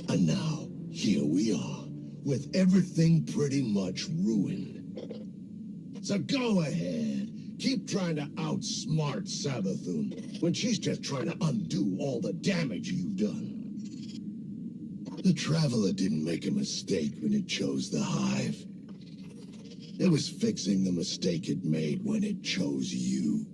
Speaker 1: And now, here we are, with everything pretty much ruined. So go ahead, keep trying to outsmart Savathûn, when she's just trying to undo all the damage you've done. The Traveler didn't make a mistake when it chose the Hive. It was fixing the mistake it made when it chose you.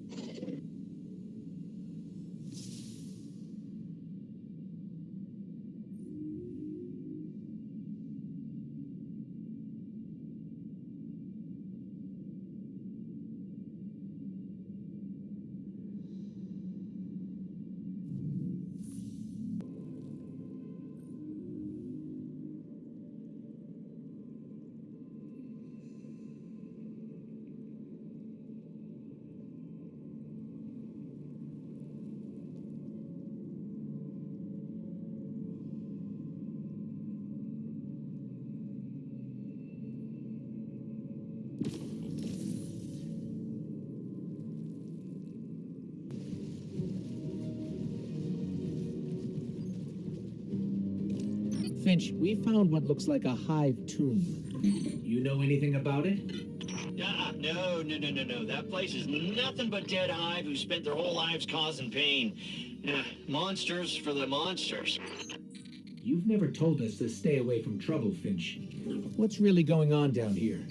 Speaker 7: Finch, we found what looks like a Hive tomb. You know anything about it?
Speaker 8: No. That place is nothing but dead Hive who spent their whole lives causing pain. Monsters for the monsters.
Speaker 7: You've never told us to stay away from trouble, Finch. What's really going on down here?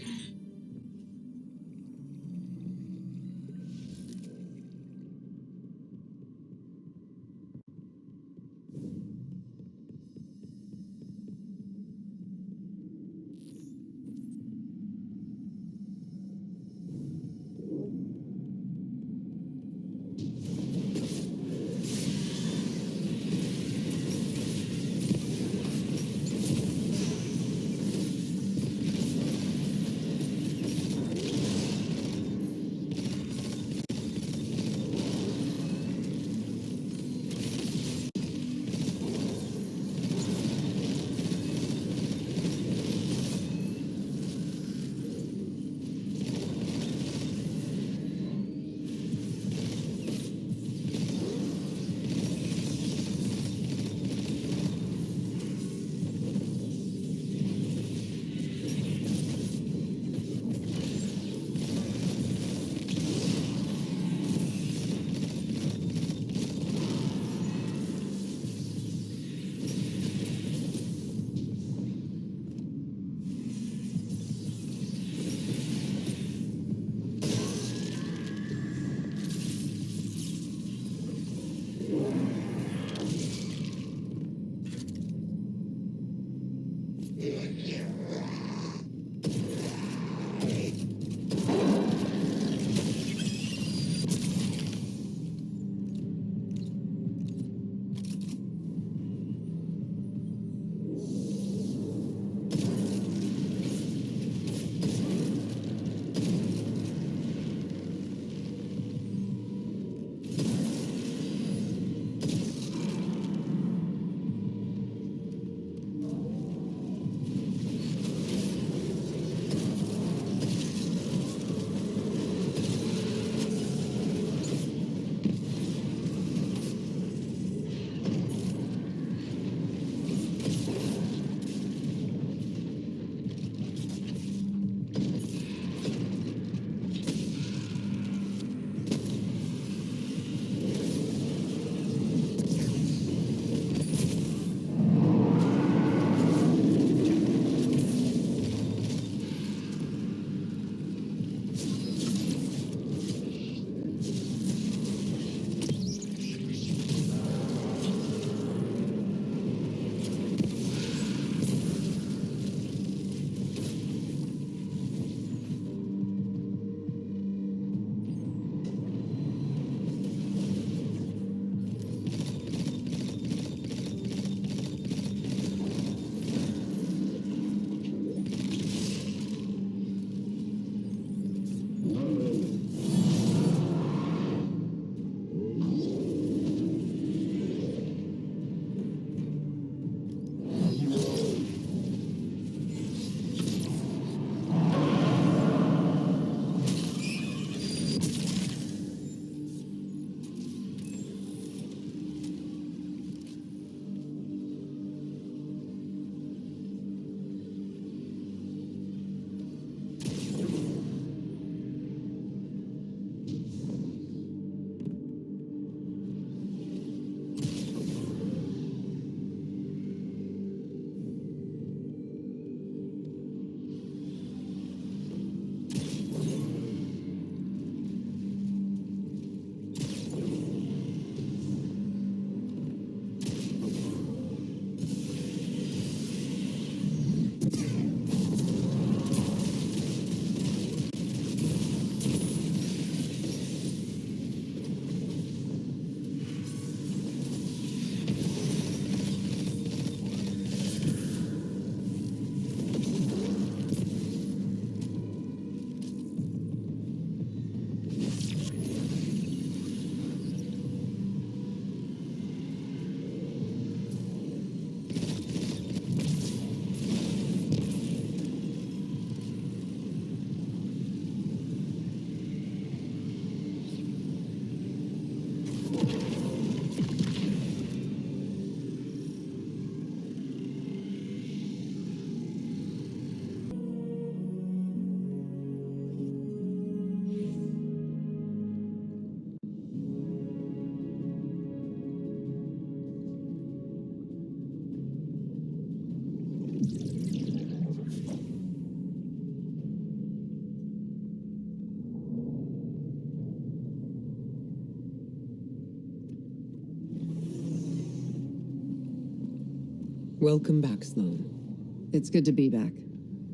Speaker 3: Welcome back, Sloan.
Speaker 11: It's good to be back.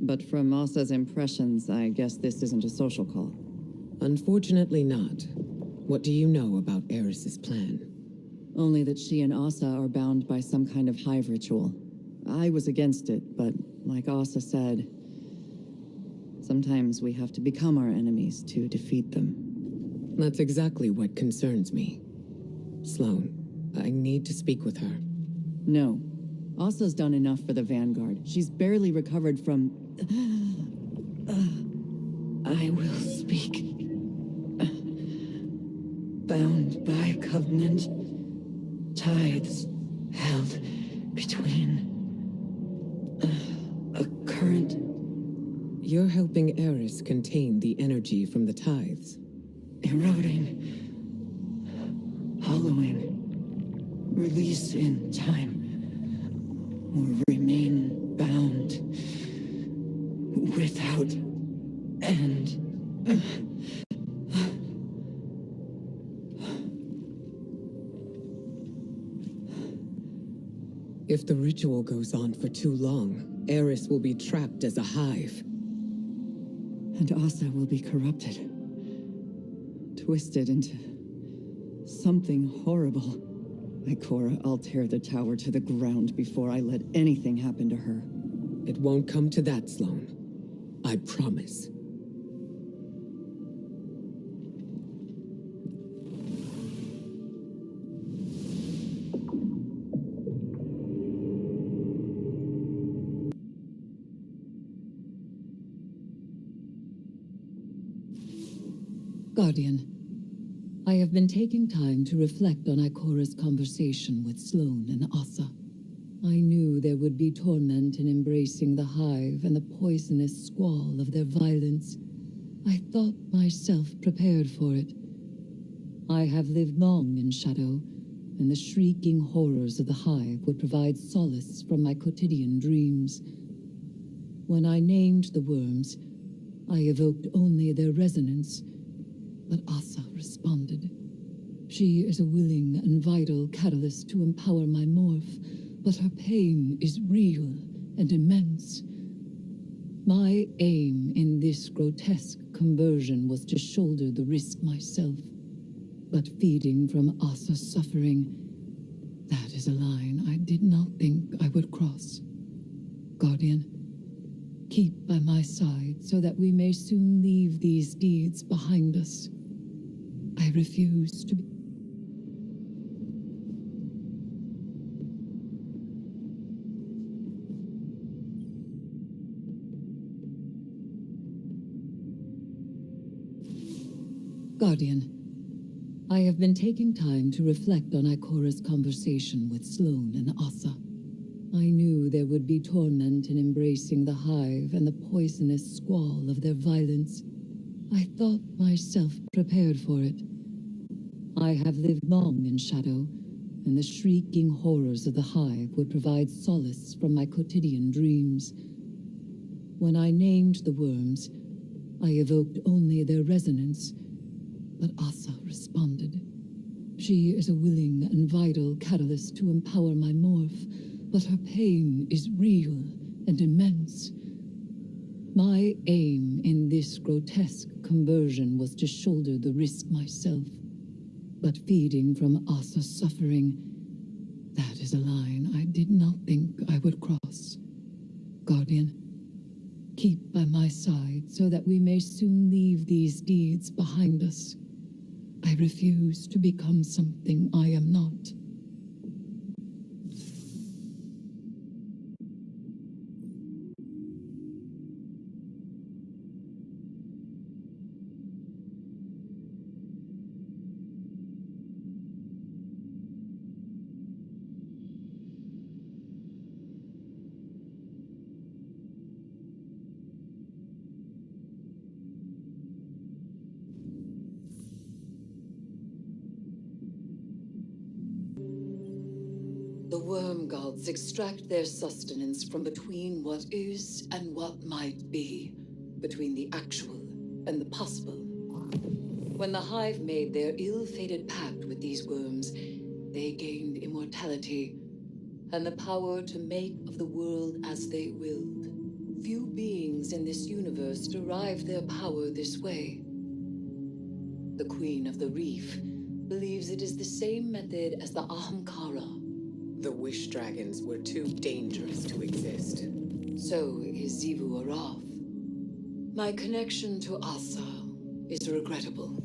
Speaker 11: But from Asa's impressions, I guess this isn't a social call.
Speaker 3: Unfortunately not. What do you know about Eris's plan?
Speaker 11: Only that she and Asa are bound by some kind of hive ritual. I was against it, but like Asa said, sometimes we have to become our enemies to defeat them.
Speaker 3: That's exactly what concerns me. Sloan, I need to speak with her.
Speaker 11: No. Asa's done enough for the Vanguard. She's barely recovered from... I will speak. Bound by covenant, tithes held between a current...
Speaker 3: You're helping Eris contain the energy from the tithes.
Speaker 11: Eroding, hollowing, release in time, or remain bound without end.
Speaker 3: If the ritual goes on for too long, Eris will be trapped as a hive.
Speaker 11: And Asa will be corrupted. Twisted into something horrible. Ikora, I'll tear the tower to the ground before I let anything happen to her.
Speaker 3: It won't come to that, Sloan. I promise.
Speaker 2: Guardian, I have been taking time to reflect on Ikora's conversation with Sloan and Asa. I knew there would be torment in embracing the Hive and the poisonous squall of their violence. I thought myself prepared for it. I have lived long in shadow, and the shrieking horrors of the Hive would provide solace from my quotidian dreams. When I named the worms, I evoked only their resonance. But Asa responded. She is a willing and vital catalyst to empower my morph, but her pain is real and immense. My aim in this grotesque conversion was to shoulder the risk myself. But feeding from Asa's suffering, that is a line I did not think I would cross. Guardian, keep by my side so that we may soon leave these deeds behind us. I refuse to be... Guardian, I have been taking time to reflect on Ikora's conversation with Sloan and Asa. I knew there would be torment in embracing the Hive and the poisonous squall of their violence. I thought myself prepared for it. I have lived long in shadow, and the shrieking horrors of the Hive would provide solace from my quotidian dreams. When I named the worms, I evoked only their resonance, but Asa responded. She is a willing and vital catalyst to empower my morph, but her pain is real and immense. My aim in this grotesque conversion was to shoulder the risk myself. But feeding from Asa's suffering, that is a line I did not think I would cross. Guardian, keep by my side so that we may soon leave these deeds behind us. I refuse to become something I am not. The worm gods extract their sustenance from between what is and what might be, between the actual and the possible. When the Hive made their ill-fated pact with these worms, they gained immortality, and the power to make of the world as they willed. Few beings in this universe derive their power this way. The Queen of the Reef believes it is the same method as the Ahamkara.
Speaker 3: The Wish Dragons were too dangerous to exist.
Speaker 2: So is Xivu Arath. My connection to Asa is regrettable.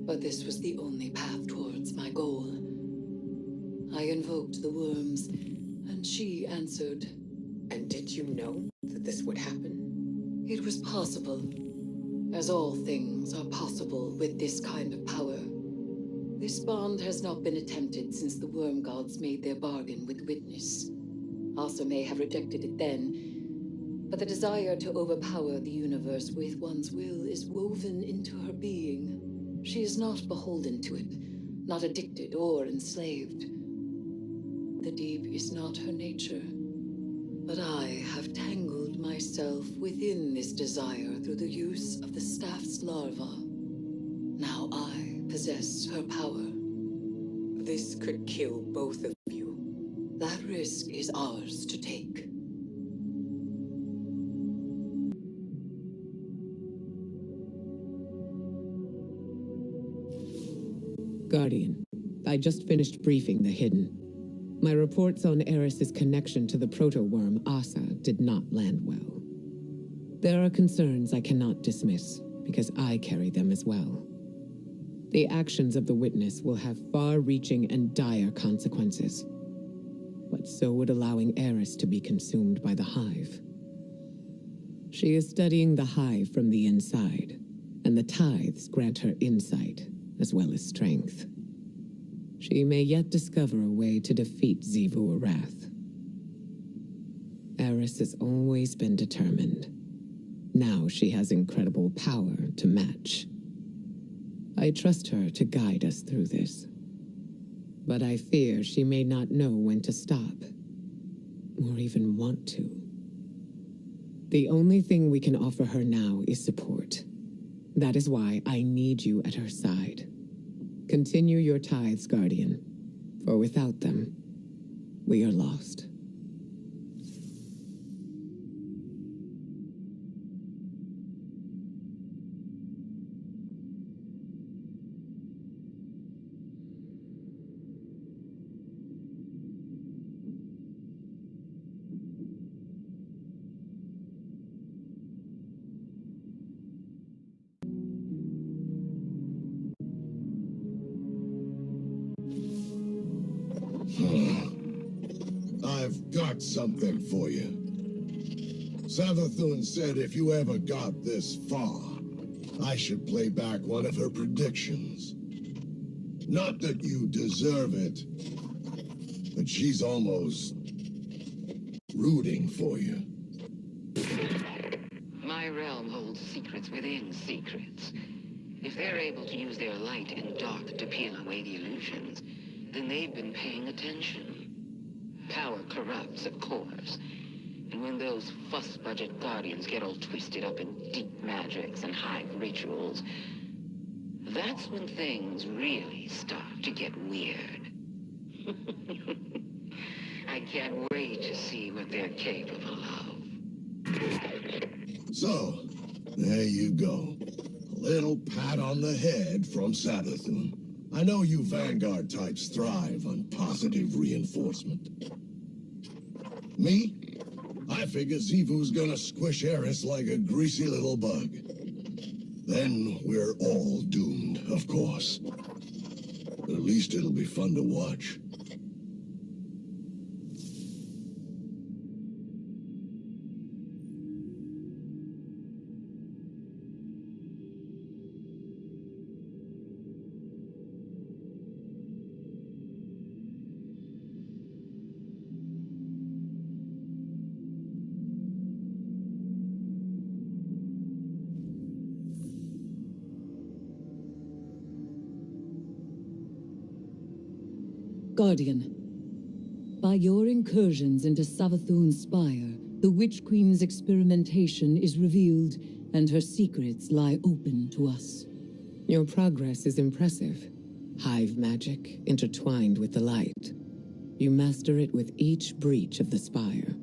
Speaker 2: But this was the only path towards my goal. I invoked the worms, and she answered.
Speaker 3: And did you know that this would happen?
Speaker 2: It was possible. As all things are possible with this kind of power. This bond has not been attempted since the worm gods made their bargain with Witness. Asa may have rejected it then, but the desire to overpower the universe with one's will is woven into her being. She is not beholden to it, not addicted or enslaved. The deep is not her nature, but I have tangled myself within this desire through the use of the staff's larva. Now I possess her power.
Speaker 3: This could kill both of you.
Speaker 2: That risk is ours to take.
Speaker 3: Guardian, I just finished briefing the Hidden. My reports on Eris's connection to the proto-worm Asa did not land well. There are concerns I cannot dismiss, because I carry them as well. The actions of the Witness will have far-reaching and dire consequences. But so would allowing Eris to be consumed by the Hive. She is studying the Hive from the inside, and the tithes grant her insight, as well as strength. She may yet discover a way to defeat Xivu Arath. Eris has always been determined. Now she has incredible power to match. I trust her to guide us through this. But I fear she may not know when to stop, or even want to. The only thing we can offer her now is support. That is why I need you at her side. Continue your tithes, Guardian, for without them, we are lost.
Speaker 1: I've got something for you. Savathûn said if you ever got this far, I should play back one of her predictions. Not that you deserve it, but she's almost rooting for you.
Speaker 4: My realm holds secrets within secrets. If they're able to use their light and dark to peel away the illusions, then they've been paying attention. Power corrupts, of course. And when those fuss-budget guardians get all twisted up in deep magics and Hive rituals, that's when things really start to get weird. I can't wait to see what they're capable of.
Speaker 1: So, there you go. A little pat on the head from Savathûn. I know you Vanguard types thrive on positive reinforcement. Me? I figure Xivu's gonna squish Eris like a greasy little bug. Then we're all doomed, of course. But at least it'll be fun to watch.
Speaker 2: Guardian, by your incursions into Savathûn's spire, the Witch Queen's experimentation is revealed, and her secrets lie open to us.
Speaker 3: Your progress is impressive. Hive magic intertwined with the light. You master it with each breach of the spire,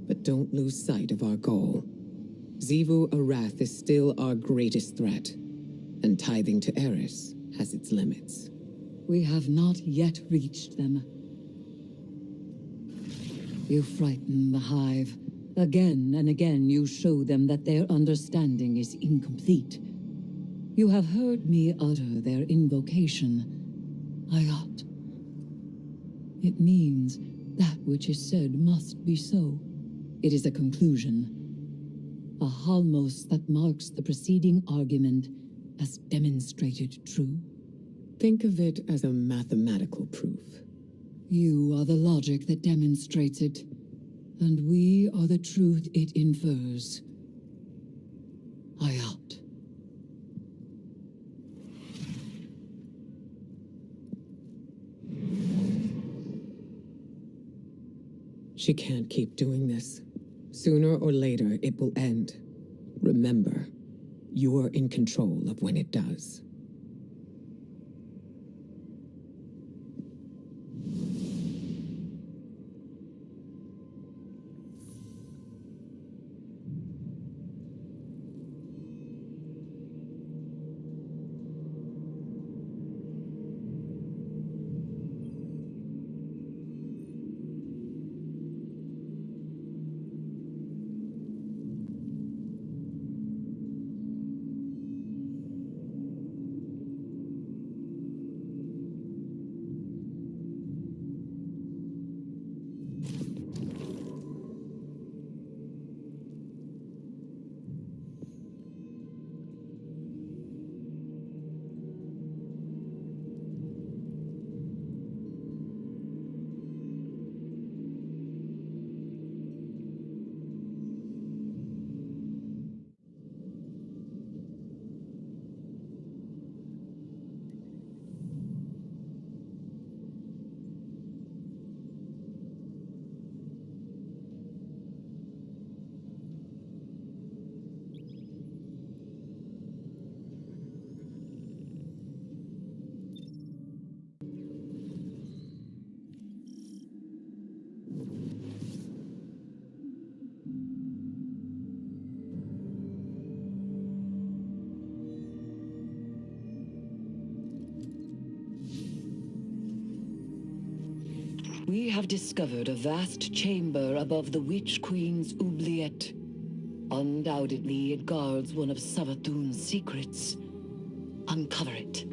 Speaker 3: but don't lose sight of our goal. Xivu Arath is still our greatest threat, and tithing to Eris has its limits.
Speaker 2: We have not yet reached them. You frighten the Hive. Again and again you show them that their understanding is incomplete. You have heard me utter their invocation, Ayat. It means that which is said must be so. It is a conclusion. A halmos that marks the preceding argument as demonstrated true.
Speaker 3: Think of it as a mathematical proof.
Speaker 2: You are the logic that demonstrates it, and we are the truth it infers. Ayat.
Speaker 3: She can't keep doing this. Sooner or later, it will end. Remember, you're in control of when it does.
Speaker 5: We have discovered a vast chamber above the Witch Queen's oubliette. Undoubtedly, it guards one of Savathûn's secrets. Uncover it.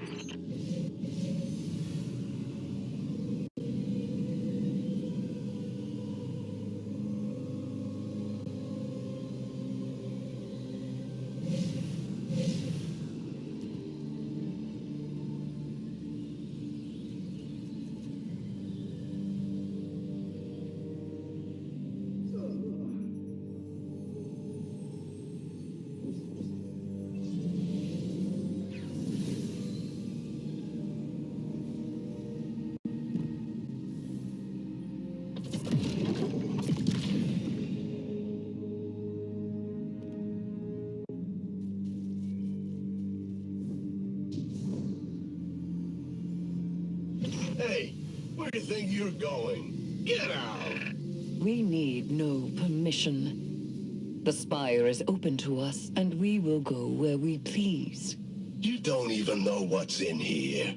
Speaker 1: Hey, where do you think you're going? Get out!
Speaker 5: We need no permission. The spire is open to us, and we will go where we please.
Speaker 1: You don't even know what's in here.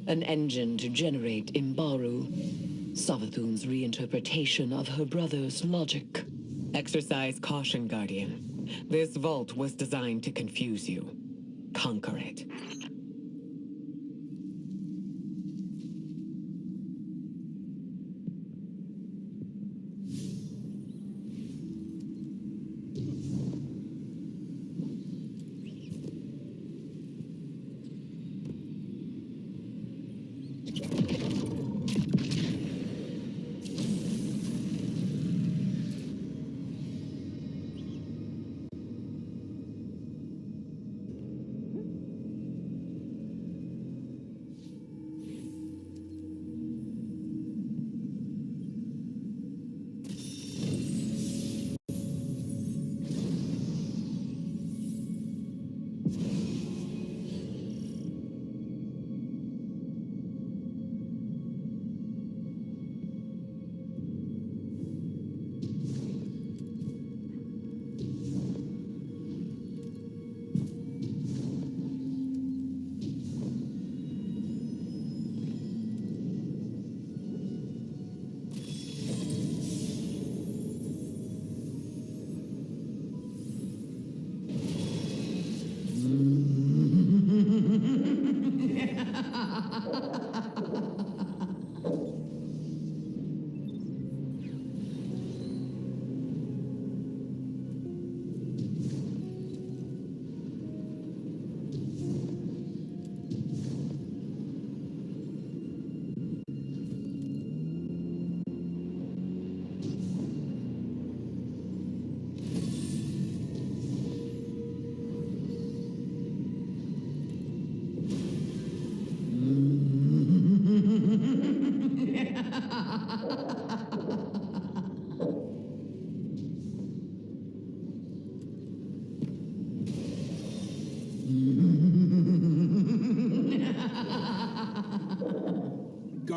Speaker 5: An engine to generate Imbaru. Savathûn's reinterpretation of her brother's logic.
Speaker 3: Exercise caution, Guardian. This vault was designed to confuse you. Conquer it.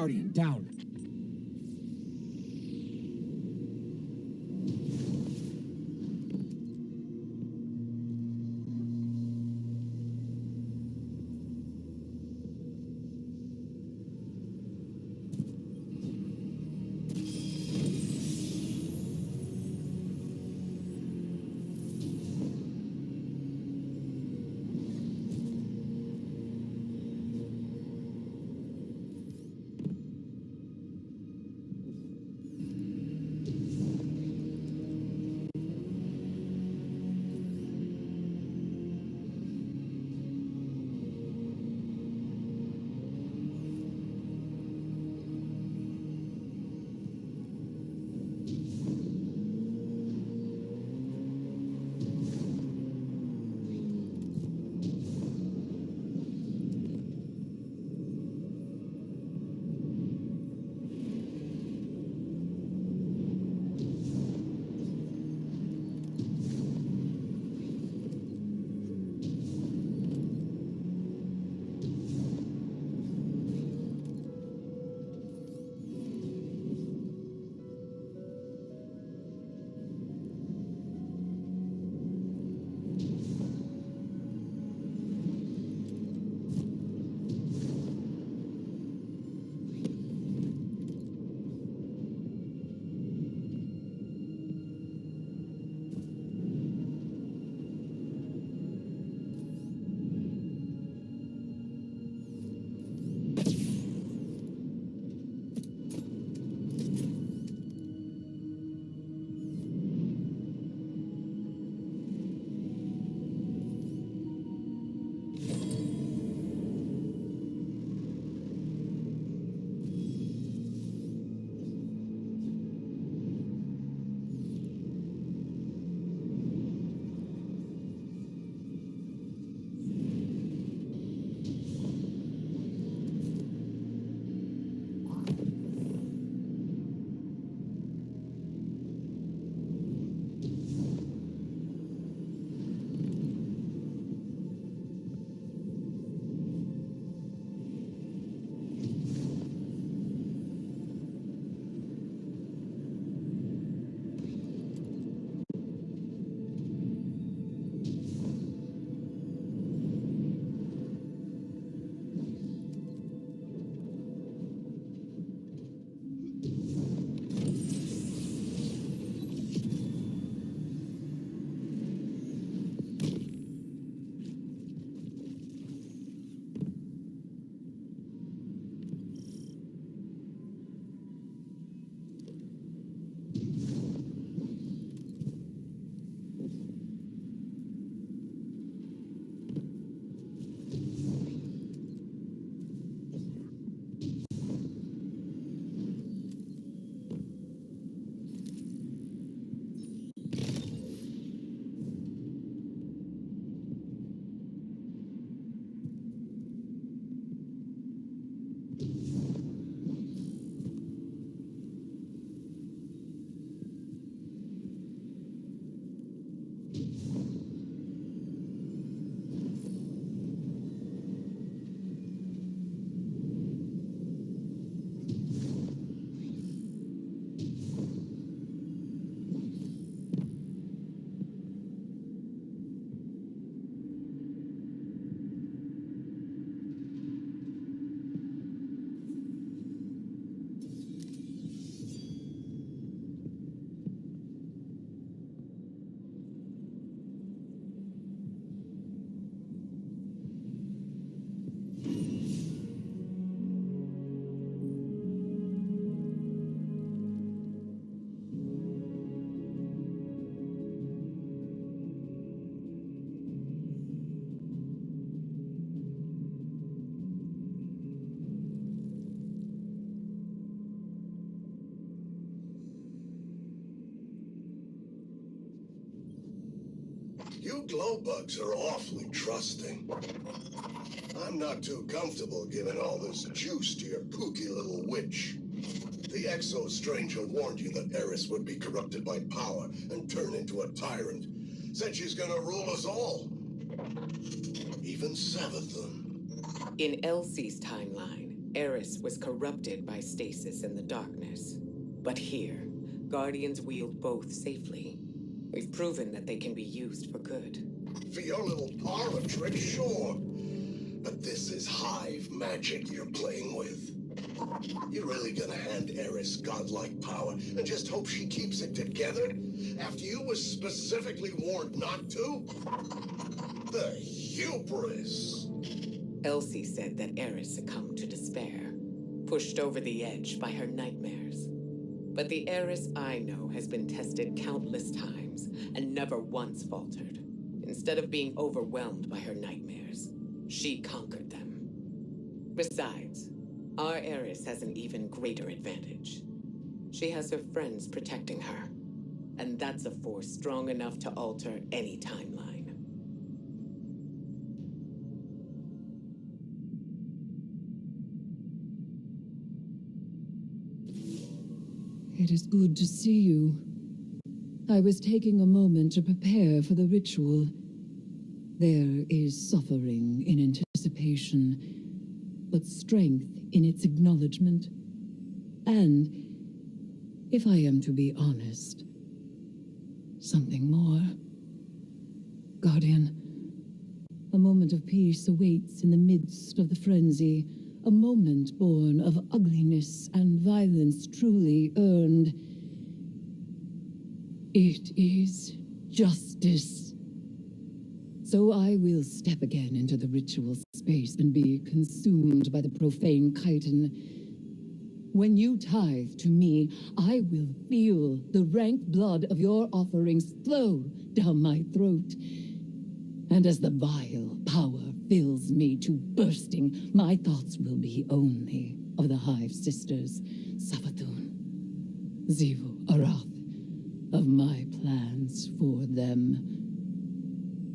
Speaker 10: Guardian down.
Speaker 1: You glowbugs are awfully trusting. I'm not too comfortable giving all this juice to your kooky little witch. The exo-stranger warned you that Eris would be corrupted by power and turn into a tyrant. Said she's gonna rule us all. Even Savathûn.
Speaker 3: In Elsie's timeline, Eris was corrupted by stasis in the darkness. But here, Guardians wield both safely. We've proven that they can be used for good.
Speaker 1: For your little parlor trick, sure. But this is Hive magic you're playing with. You're really gonna hand Eris godlike power and just hope she keeps it together? After you was specifically warned not to? The hubris!
Speaker 3: Elsie said that Eris succumbed to despair, pushed over the edge by her nightmares. But the Eris I know has been tested countless times and never once faltered. Instead of being overwhelmed by her nightmares, she conquered them. Besides, our Eris has an even greater advantage. She has her friends protecting her, and that's a force strong enough to alter any timeline.
Speaker 2: It is good to see you. I was taking a moment to prepare for the ritual. There is suffering in anticipation, but strength in its acknowledgement. And, if I am to be honest, something more. Guardian, a moment of peace awaits in the midst of the frenzy. A moment born of ugliness and violence truly earned. It is justice. So I will step again into the ritual space and be consumed by the profane chitin. When you tithe to me, I will feel the rank blood of your offerings flow down my throat. And as the vile power fills me to bursting, my thoughts will be only of the Hive sisters, Savathûn, Xivu, Arath, of my plans for them.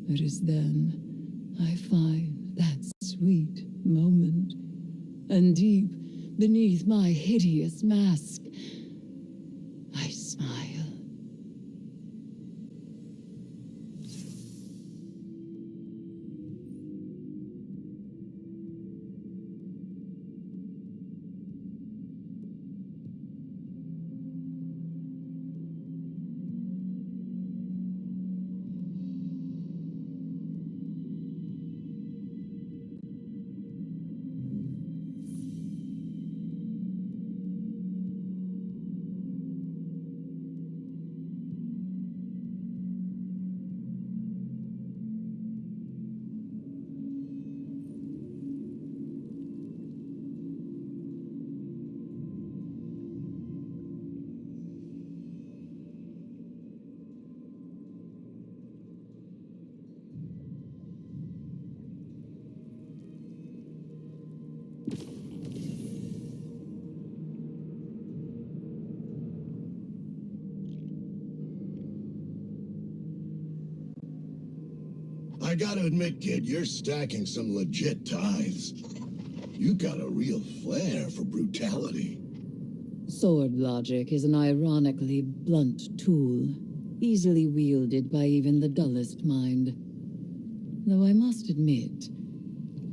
Speaker 2: It is then I find that sweet moment, and deep beneath my hideous mask, I smile.
Speaker 1: I gotta admit, kid, you're stacking some legit tithes. You got a real flair for brutality.
Speaker 2: Sword logic is an ironically blunt tool, easily wielded by even the dullest mind. Though I must admit,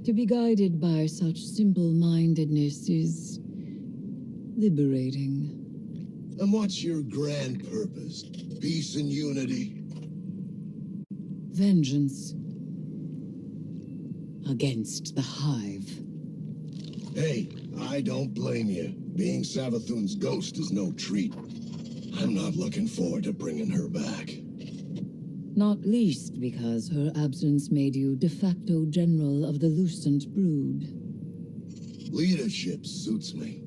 Speaker 2: to be guided by such simple-mindedness is liberating.
Speaker 1: And what's your grand purpose? Peace and unity?
Speaker 2: Vengeance. Against the Hive.
Speaker 1: Hey, I don't blame you. Being Savathûn's ghost is no treat. I'm not looking forward to bringing her back.
Speaker 2: Not least because her absence made you de facto general of the Lucent Brood.
Speaker 1: Leadership suits me.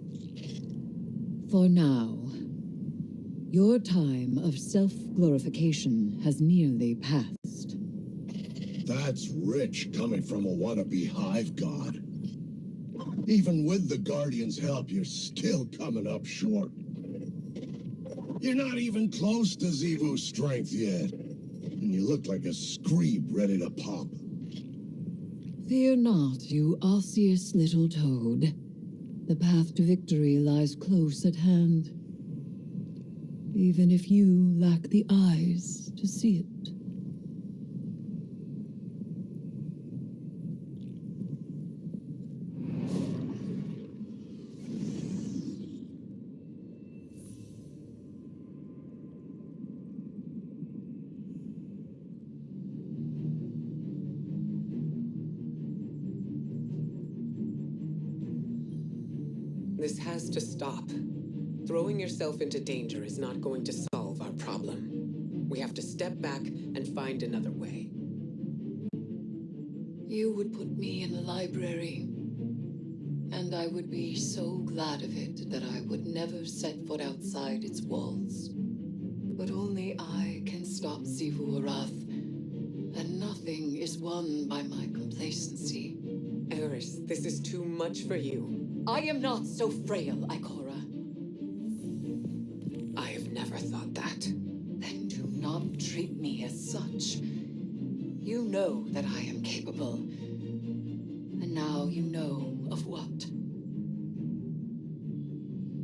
Speaker 2: For now, your time of self-glorification has nearly passed.
Speaker 1: That's rich coming from a wannabe Hive god. Even with the Guardian's help, you're still coming up short. You're not even close to Xivu's strength yet. And you look like a screeb ready to pop.
Speaker 2: Fear not, you osseous little toad. The path to victory lies close at hand. Even if you lack the eyes to see it.
Speaker 3: This has to stop. Throwing yourself into danger is not going to solve our problem. We have to step back and find another way.
Speaker 5: You would put me in a library, and I would be so glad of it that I would never set foot outside its walls. But only I can stop Xivu Arath, and nothing is won by my complacency.
Speaker 3: Eris, this is too much for you.
Speaker 5: I am not so frail, Ikora.
Speaker 3: I have never thought that.
Speaker 5: Then do not treat me as such. You know that I am capable. And now you know of what.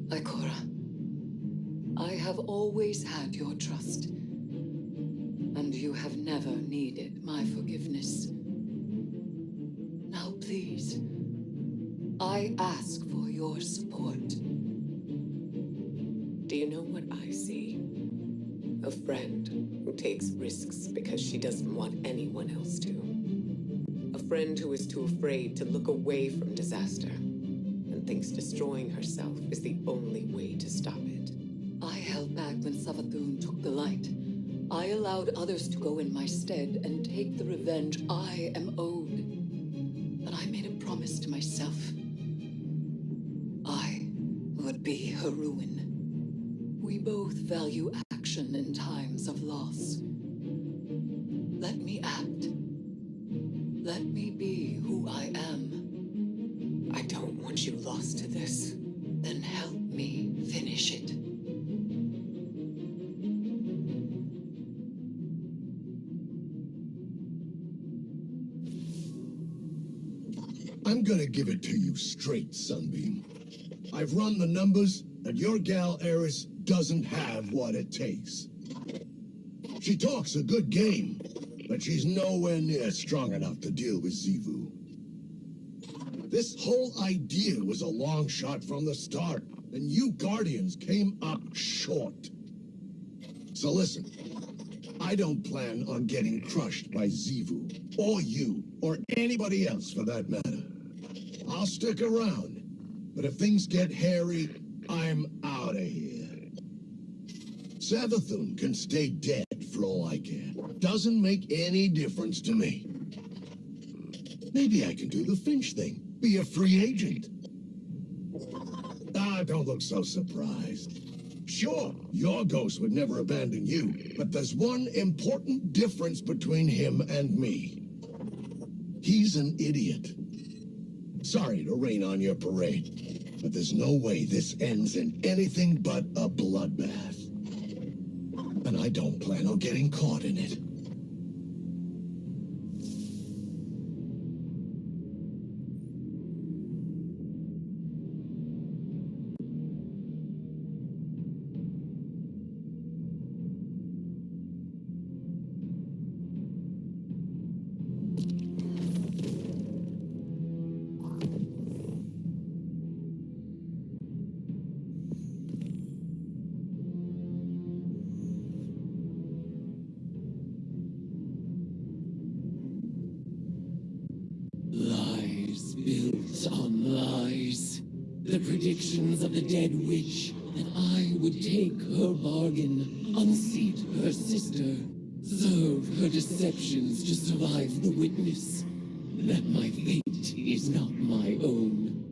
Speaker 5: Ikora, I have always had your trust. And you have never needed my forgiveness. Now please, I ask for your support.
Speaker 3: Do you know what I see? A friend who takes risks because she doesn't want anyone else to. A friend who is too afraid to look away from disaster and thinks destroying herself is the only way to stop it.
Speaker 5: I held back when Savathûn took the light. I allowed others to go in my stead and take the revenge I am owed. But I made a promise to myself. I would be her ruin. We both value action in times of loss. Let me act. Let me be who I am.
Speaker 3: I don't want you lost to this.
Speaker 5: Then help me finish it.
Speaker 1: I'm gonna give it to you straight, Sunbeam. I've run the numbers, and your gal Eris doesn't have what it takes. She talks a good game, but she's nowhere near strong enough to deal with Xivu. This whole idea was a long shot from the start, and you Guardians came up short. So listen, I don't plan on getting crushed by Xivu, or you, or anybody else for that matter. I'll stick around, but if things get hairy, I'm out of here. Savathûn can stay dead for all I care. Doesn't make any difference to me. Maybe I can do the Finch thing, be a free agent. Ah, don't look so surprised. Sure, your ghost would never abandon you, but there's one important difference between him and me. He's an idiot. Sorry to rain on your parade, but there's no way this ends in anything but a bloodbath. And I don't plan on getting caught in it.
Speaker 6: Lies built on lies. The predictions of the dead witch that I would take her bargain, unseat her sister, serve her deceptions to survive the witness. That my fate is not my own.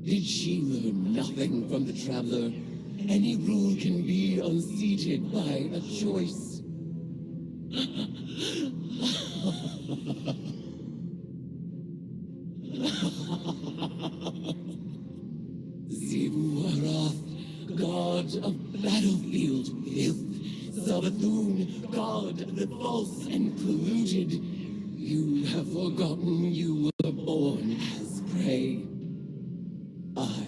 Speaker 6: Did she learn nothing from the Traveler? Any rule can be unseated by a choice. Xivu Arath, god of battlefield filth. Savathûn, god of the false and polluted. You have forgotten you were born as prey. I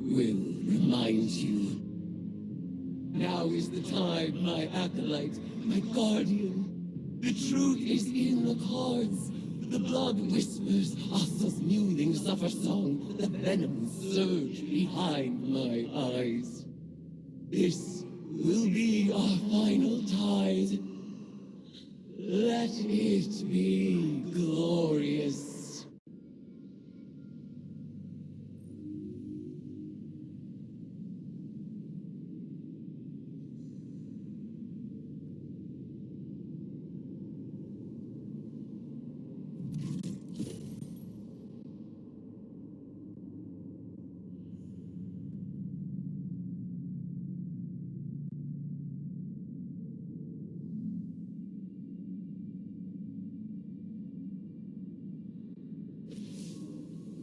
Speaker 6: will remind you. Now is the time, my acolyte, my guardian. The truth is in the cards. The blood whispers Asa's mewling suffer song. The venom surge behind my eyes. This will be our final tide. Let it be glorious.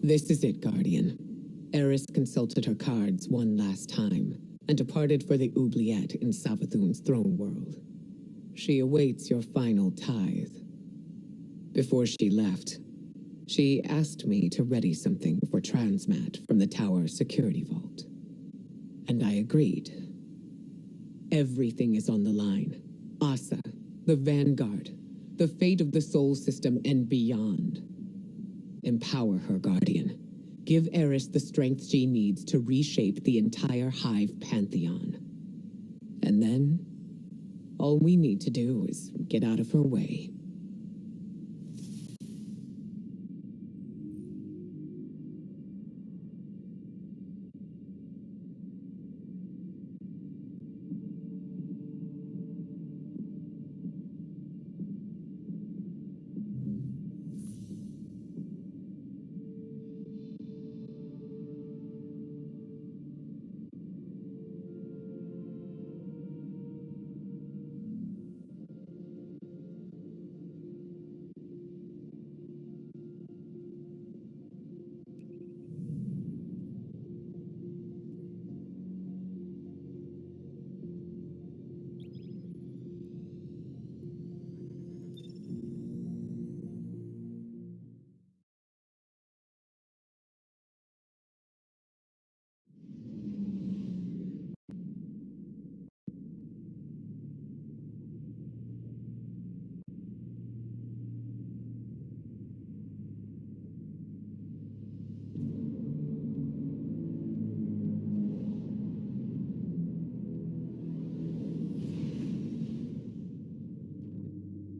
Speaker 3: This is it, Guardian. Eris consulted her cards one last time, and departed for the oubliette in Savathûn's throne world. She awaits your final tithe. Before she left, she asked me to ready something for Transmat from the tower security vault. And I agreed. Everything is on the line. Asa, the Vanguard, the fate of the Sol System and beyond. Empower her, Guardian. Give Eris the strength she needs to reshape the entire Hive pantheon. And then, all we need to do is get out of her way.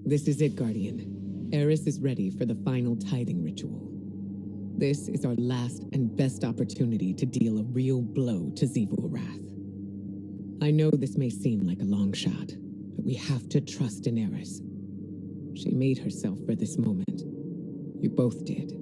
Speaker 3: This is it, Guardian. Eris is ready for the final tithing ritual. This is our last and best opportunity to deal a real blow to Xivu-Arath. I know this may seem like a long shot, but we have to trust in Eris. She made herself for this moment. You both did.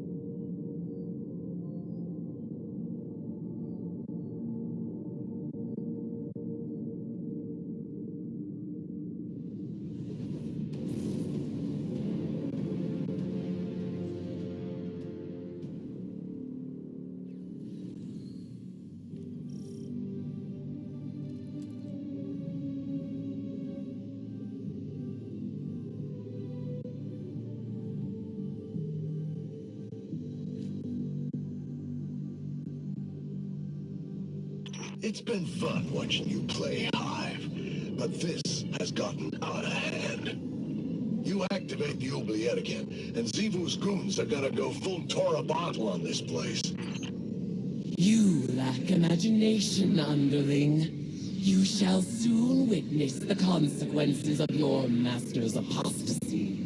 Speaker 1: It's been fun watching you play Hive, but this has gotten out of hand. You activate the oubliette again, and Xivu's goons are gonna go full Tora Bottle on this place.
Speaker 6: You lack imagination, underling. You shall soon witness the consequences of your master's apostasy.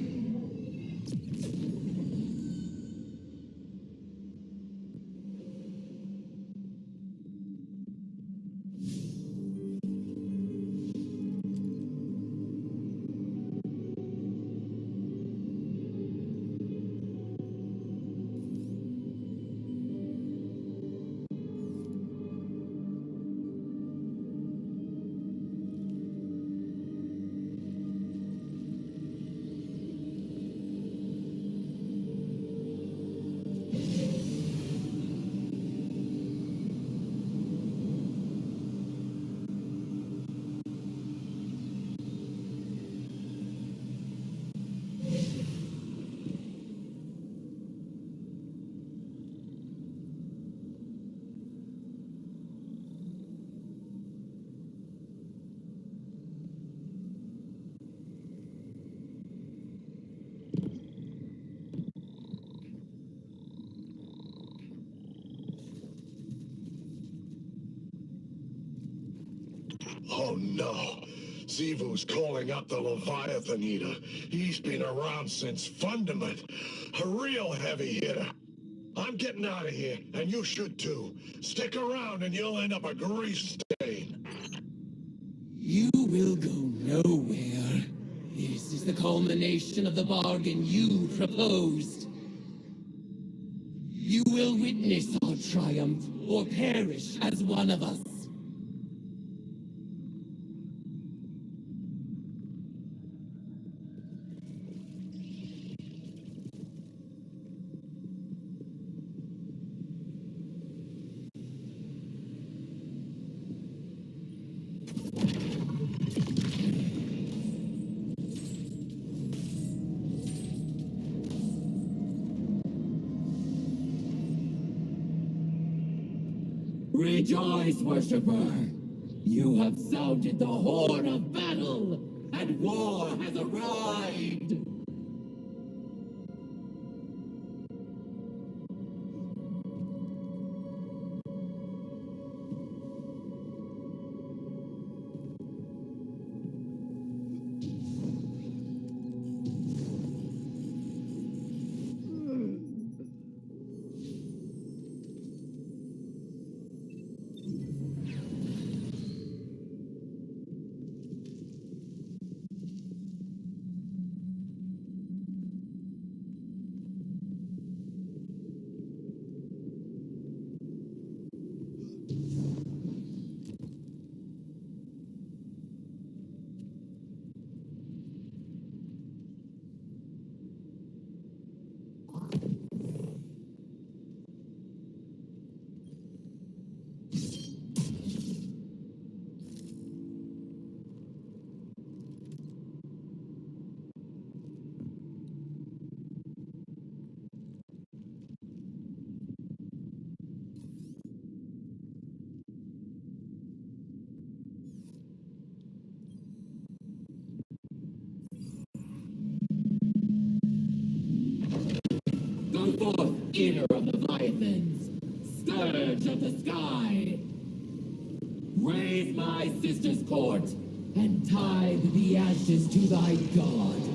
Speaker 1: Oh no! Xivu's calling up the Leviathan Eater. He's been around since Fundament. A real heavy hitter. I'm getting out of here, and you should too. Stick around and you'll end up a grease stain.
Speaker 6: You will go nowhere. This is the culmination of the bargain you proposed. You will witness our triumph, or perish as one of us.
Speaker 10: Rejoice, worshipper! You have sounded the horn of battle, and war has arrived! Go forth, eater of the Leviathans, scourge of the sky! Raise my sister's court, and tithe the ashes to thy god!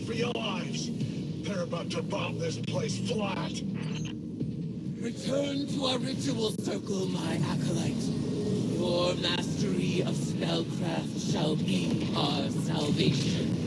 Speaker 1: For your lives. They're about to bomb this place flat.
Speaker 10: Return to our ritual circle, my acolyte. Your mastery of spellcraft shall be our salvation.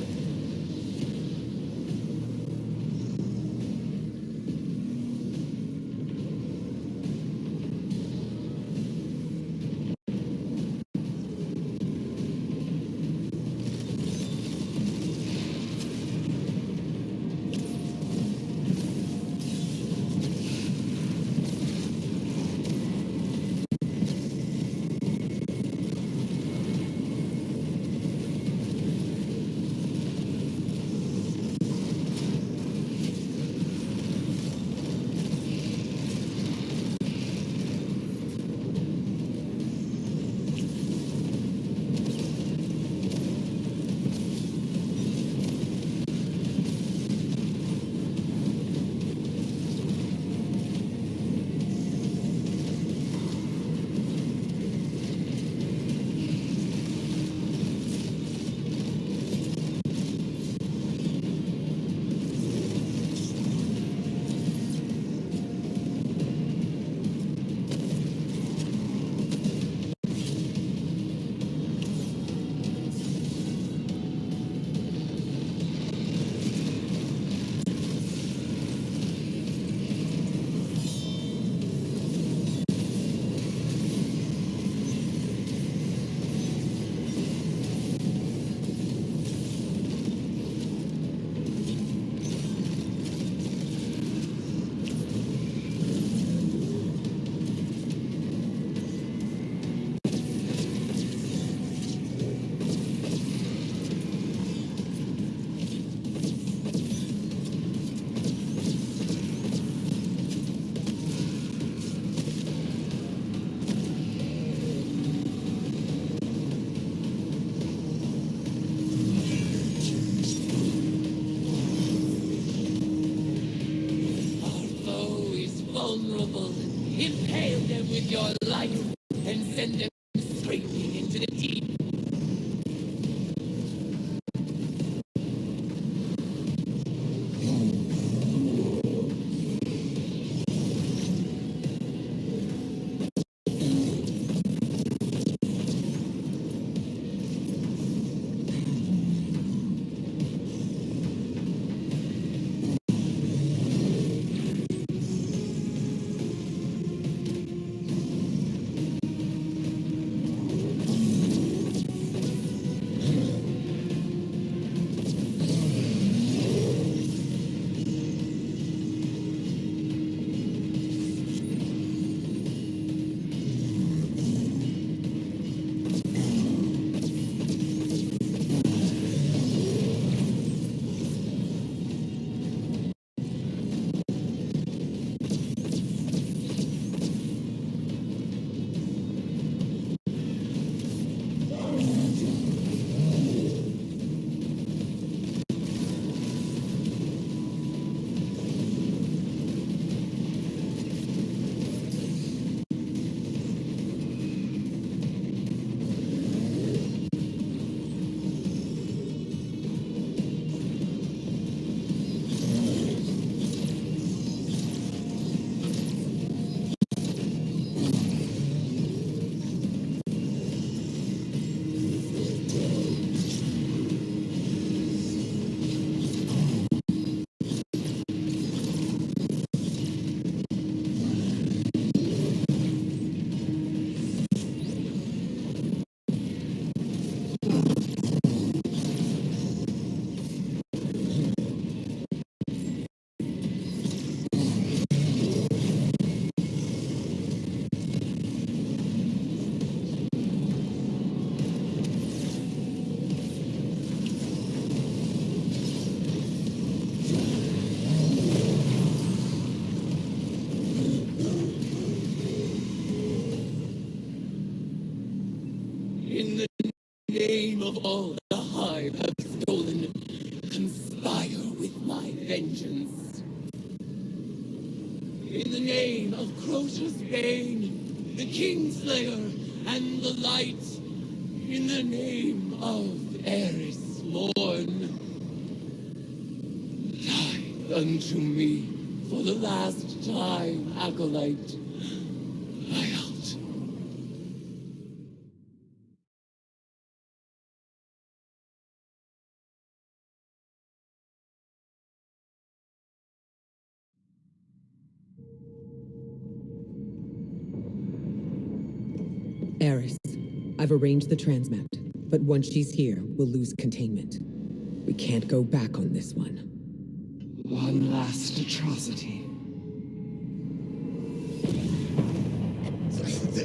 Speaker 10: take your life and send them screaming into the deep. In the name of all the Hive have stolen, conspire with my vengeance. In the name of Crota's Bane, the Kingslayer, and the Light, in the name of Eris Morn, die unto me for the last time, Acolyte. I out.
Speaker 3: Eris, I've arranged the transmat, but once she's here, we'll lose containment. We can't go back on this one.
Speaker 10: One last atrocity.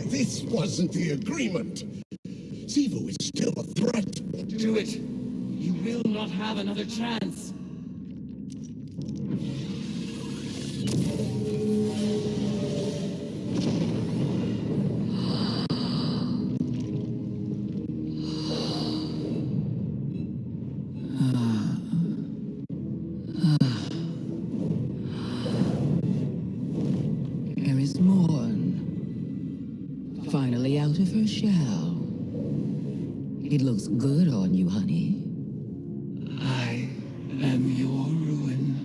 Speaker 1: This wasn't the agreement. Sivu is still a threat.
Speaker 10: Do it. You will not have another chance.
Speaker 4: Eris Morn. Finally out of her shell. It looks good on you, honey.
Speaker 10: I am your ruin.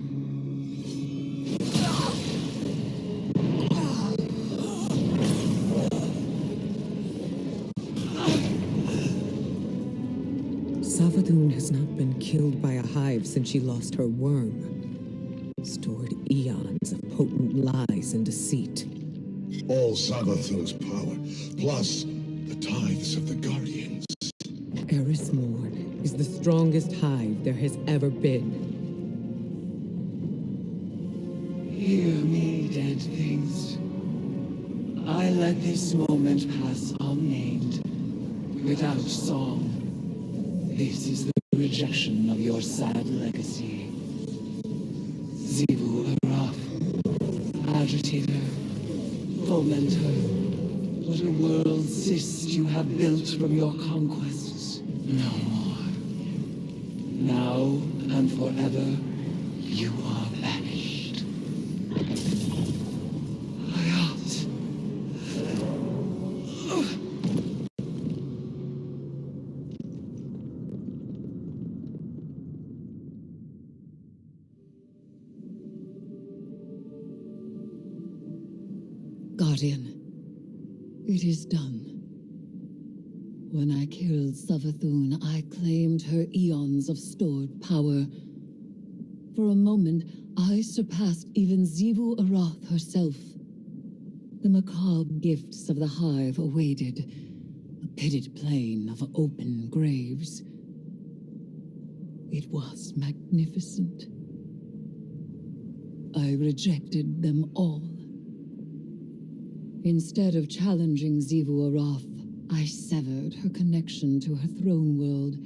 Speaker 3: Savathûn has not been killed by a hive since she lost her worm. Stored eons of potent lies and deceit.
Speaker 1: All Savathûn's power, plus the tithes of the Guardians.
Speaker 3: Eris Morn is the strongest hive there has ever been.
Speaker 10: Hear me, dead things. I let this moment pass unnamed, without song. This is the rejection of your sad legacy. Sivu Araf, agitator, fomenter, what a world cyst you have built from your conquests. No more. Now and forever, you are banished. Hayat.
Speaker 2: Guardian, it is done. When I killed Savathûn, I claimed her eons of stored power. For a moment, I surpassed even Xivu Arath herself. The macabre gifts of the Hive awaited, a pitted plain of open graves. It was magnificent. I rejected them all. Instead of challenging Xivu Arath, I severed her connection to her throne world.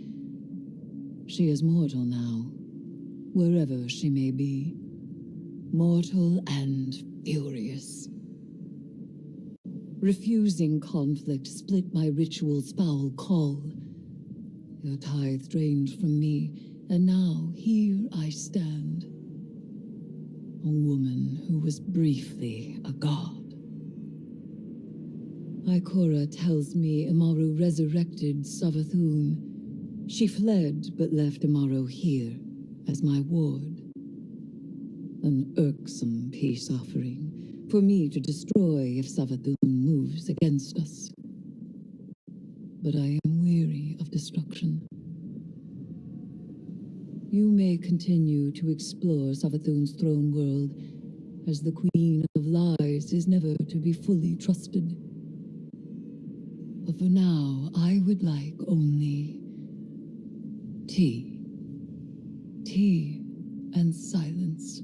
Speaker 2: She is mortal now, wherever she may be. Mortal and furious. Refusing conflict split my ritual's foul call. Your tithe drained from me, and now here I stand. A woman who was briefly a god. Ikora tells me Amaru resurrected Savathûn. She fled, but left Amaru here as my ward. An irksome peace offering for me to destroy if Savathûn moves against us. But I am weary of destruction. You may continue to explore Savathûn's throne world, as the Queen of Lies is never to be fully trusted. But for now, I would like only tea. Tea and silence.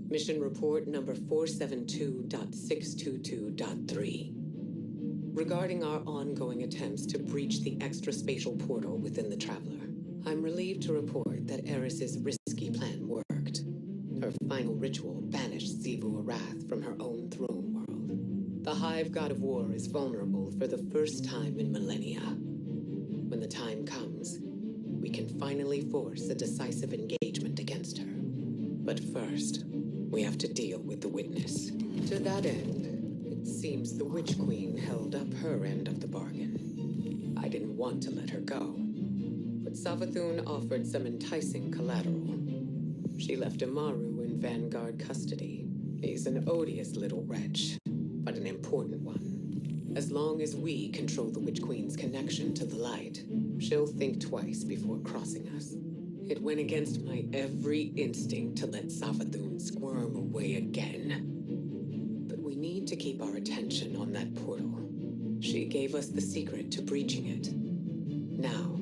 Speaker 3: Mission report number 472.622.3. Regarding our ongoing attempts to breach the extraspatial portal within the Traveler, I'm relieved to report that Eris's risky plan worked. Her final ritual banished Xivu Arath from her own throne world. The Hive God of War is vulnerable for the first time in millennia. When the time comes, we can finally force a decisive engagement against her. But first, we have to deal with the Witness. To that end, it seems the Witch Queen held up her end of the bargain. I didn't want to let her go, but Savathûn offered some enticing collateral. She left Amaru in Vanguard custody. He's an odious little wretch, but an important one. As long as we control the Witch Queen's connection to the light, she'll think twice before crossing us. It went against my every instinct to let Savathûn squirm away again. But we need to keep our attention on that portal. She gave us the secret to breaching it. Now,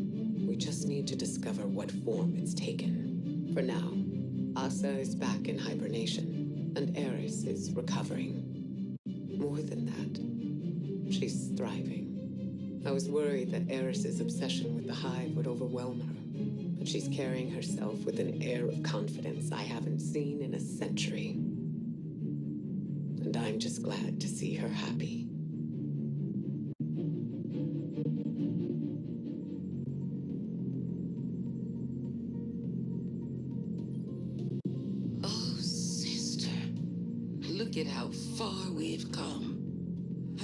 Speaker 3: we just need to discover what form it's taken. For now, Asa is back in hibernation, and Eris is recovering. More than that, she's thriving. I was worried that Eris's obsession with the Hive would overwhelm her. But she's carrying herself with an air of confidence I haven't seen in a century. And I'm just glad to see her happy.
Speaker 4: Oh, sister. Look at how far we've come.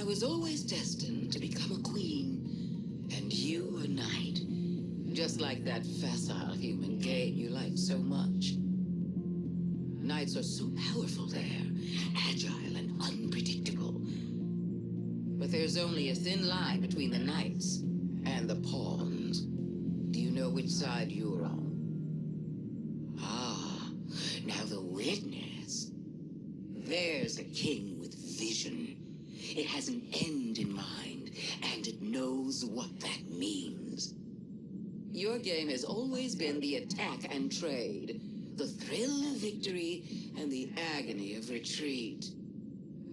Speaker 4: I was always destined to become a queen, and you a knight. Just like that facile human game you like so much. Knights are so powerful there, agile and unpredictable. But there's only a thin line between the knights and the pawns. Do you know which side you're on? Ah, now the Witness. There's a king with vision. It has an end in mind, and it knows what that means. Your game has always been the attack and trade, the thrill of victory and the agony of retreat.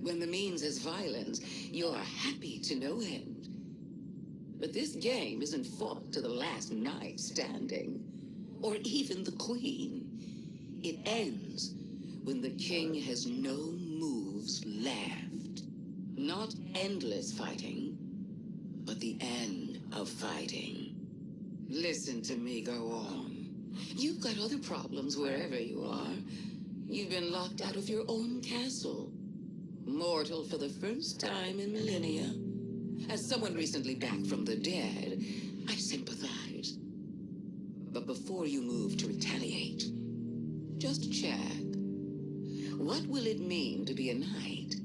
Speaker 4: When the means is violence, you're happy to no end. But this game isn't fought to the last knight standing, or even the queen. It ends when the king has no moves left. Not endless fighting, but the end of fighting. Listen to me go on. You've got other problems wherever you are. You've been locked out of your own castle. Mortal for the first time in millennia. As someone recently back from the dead, I sympathize. But before you move to retaliate, just check. What will it mean to be a knight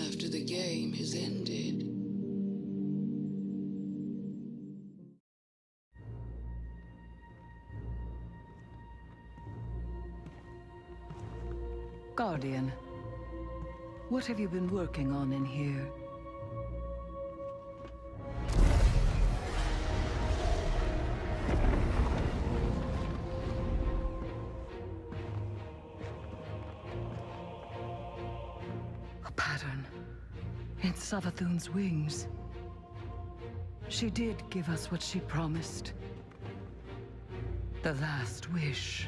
Speaker 4: after the game is ended?
Speaker 5: Guardian, what have you been working on in here? A pattern in Savathûn's wings. She did give us what she promised. The last wish.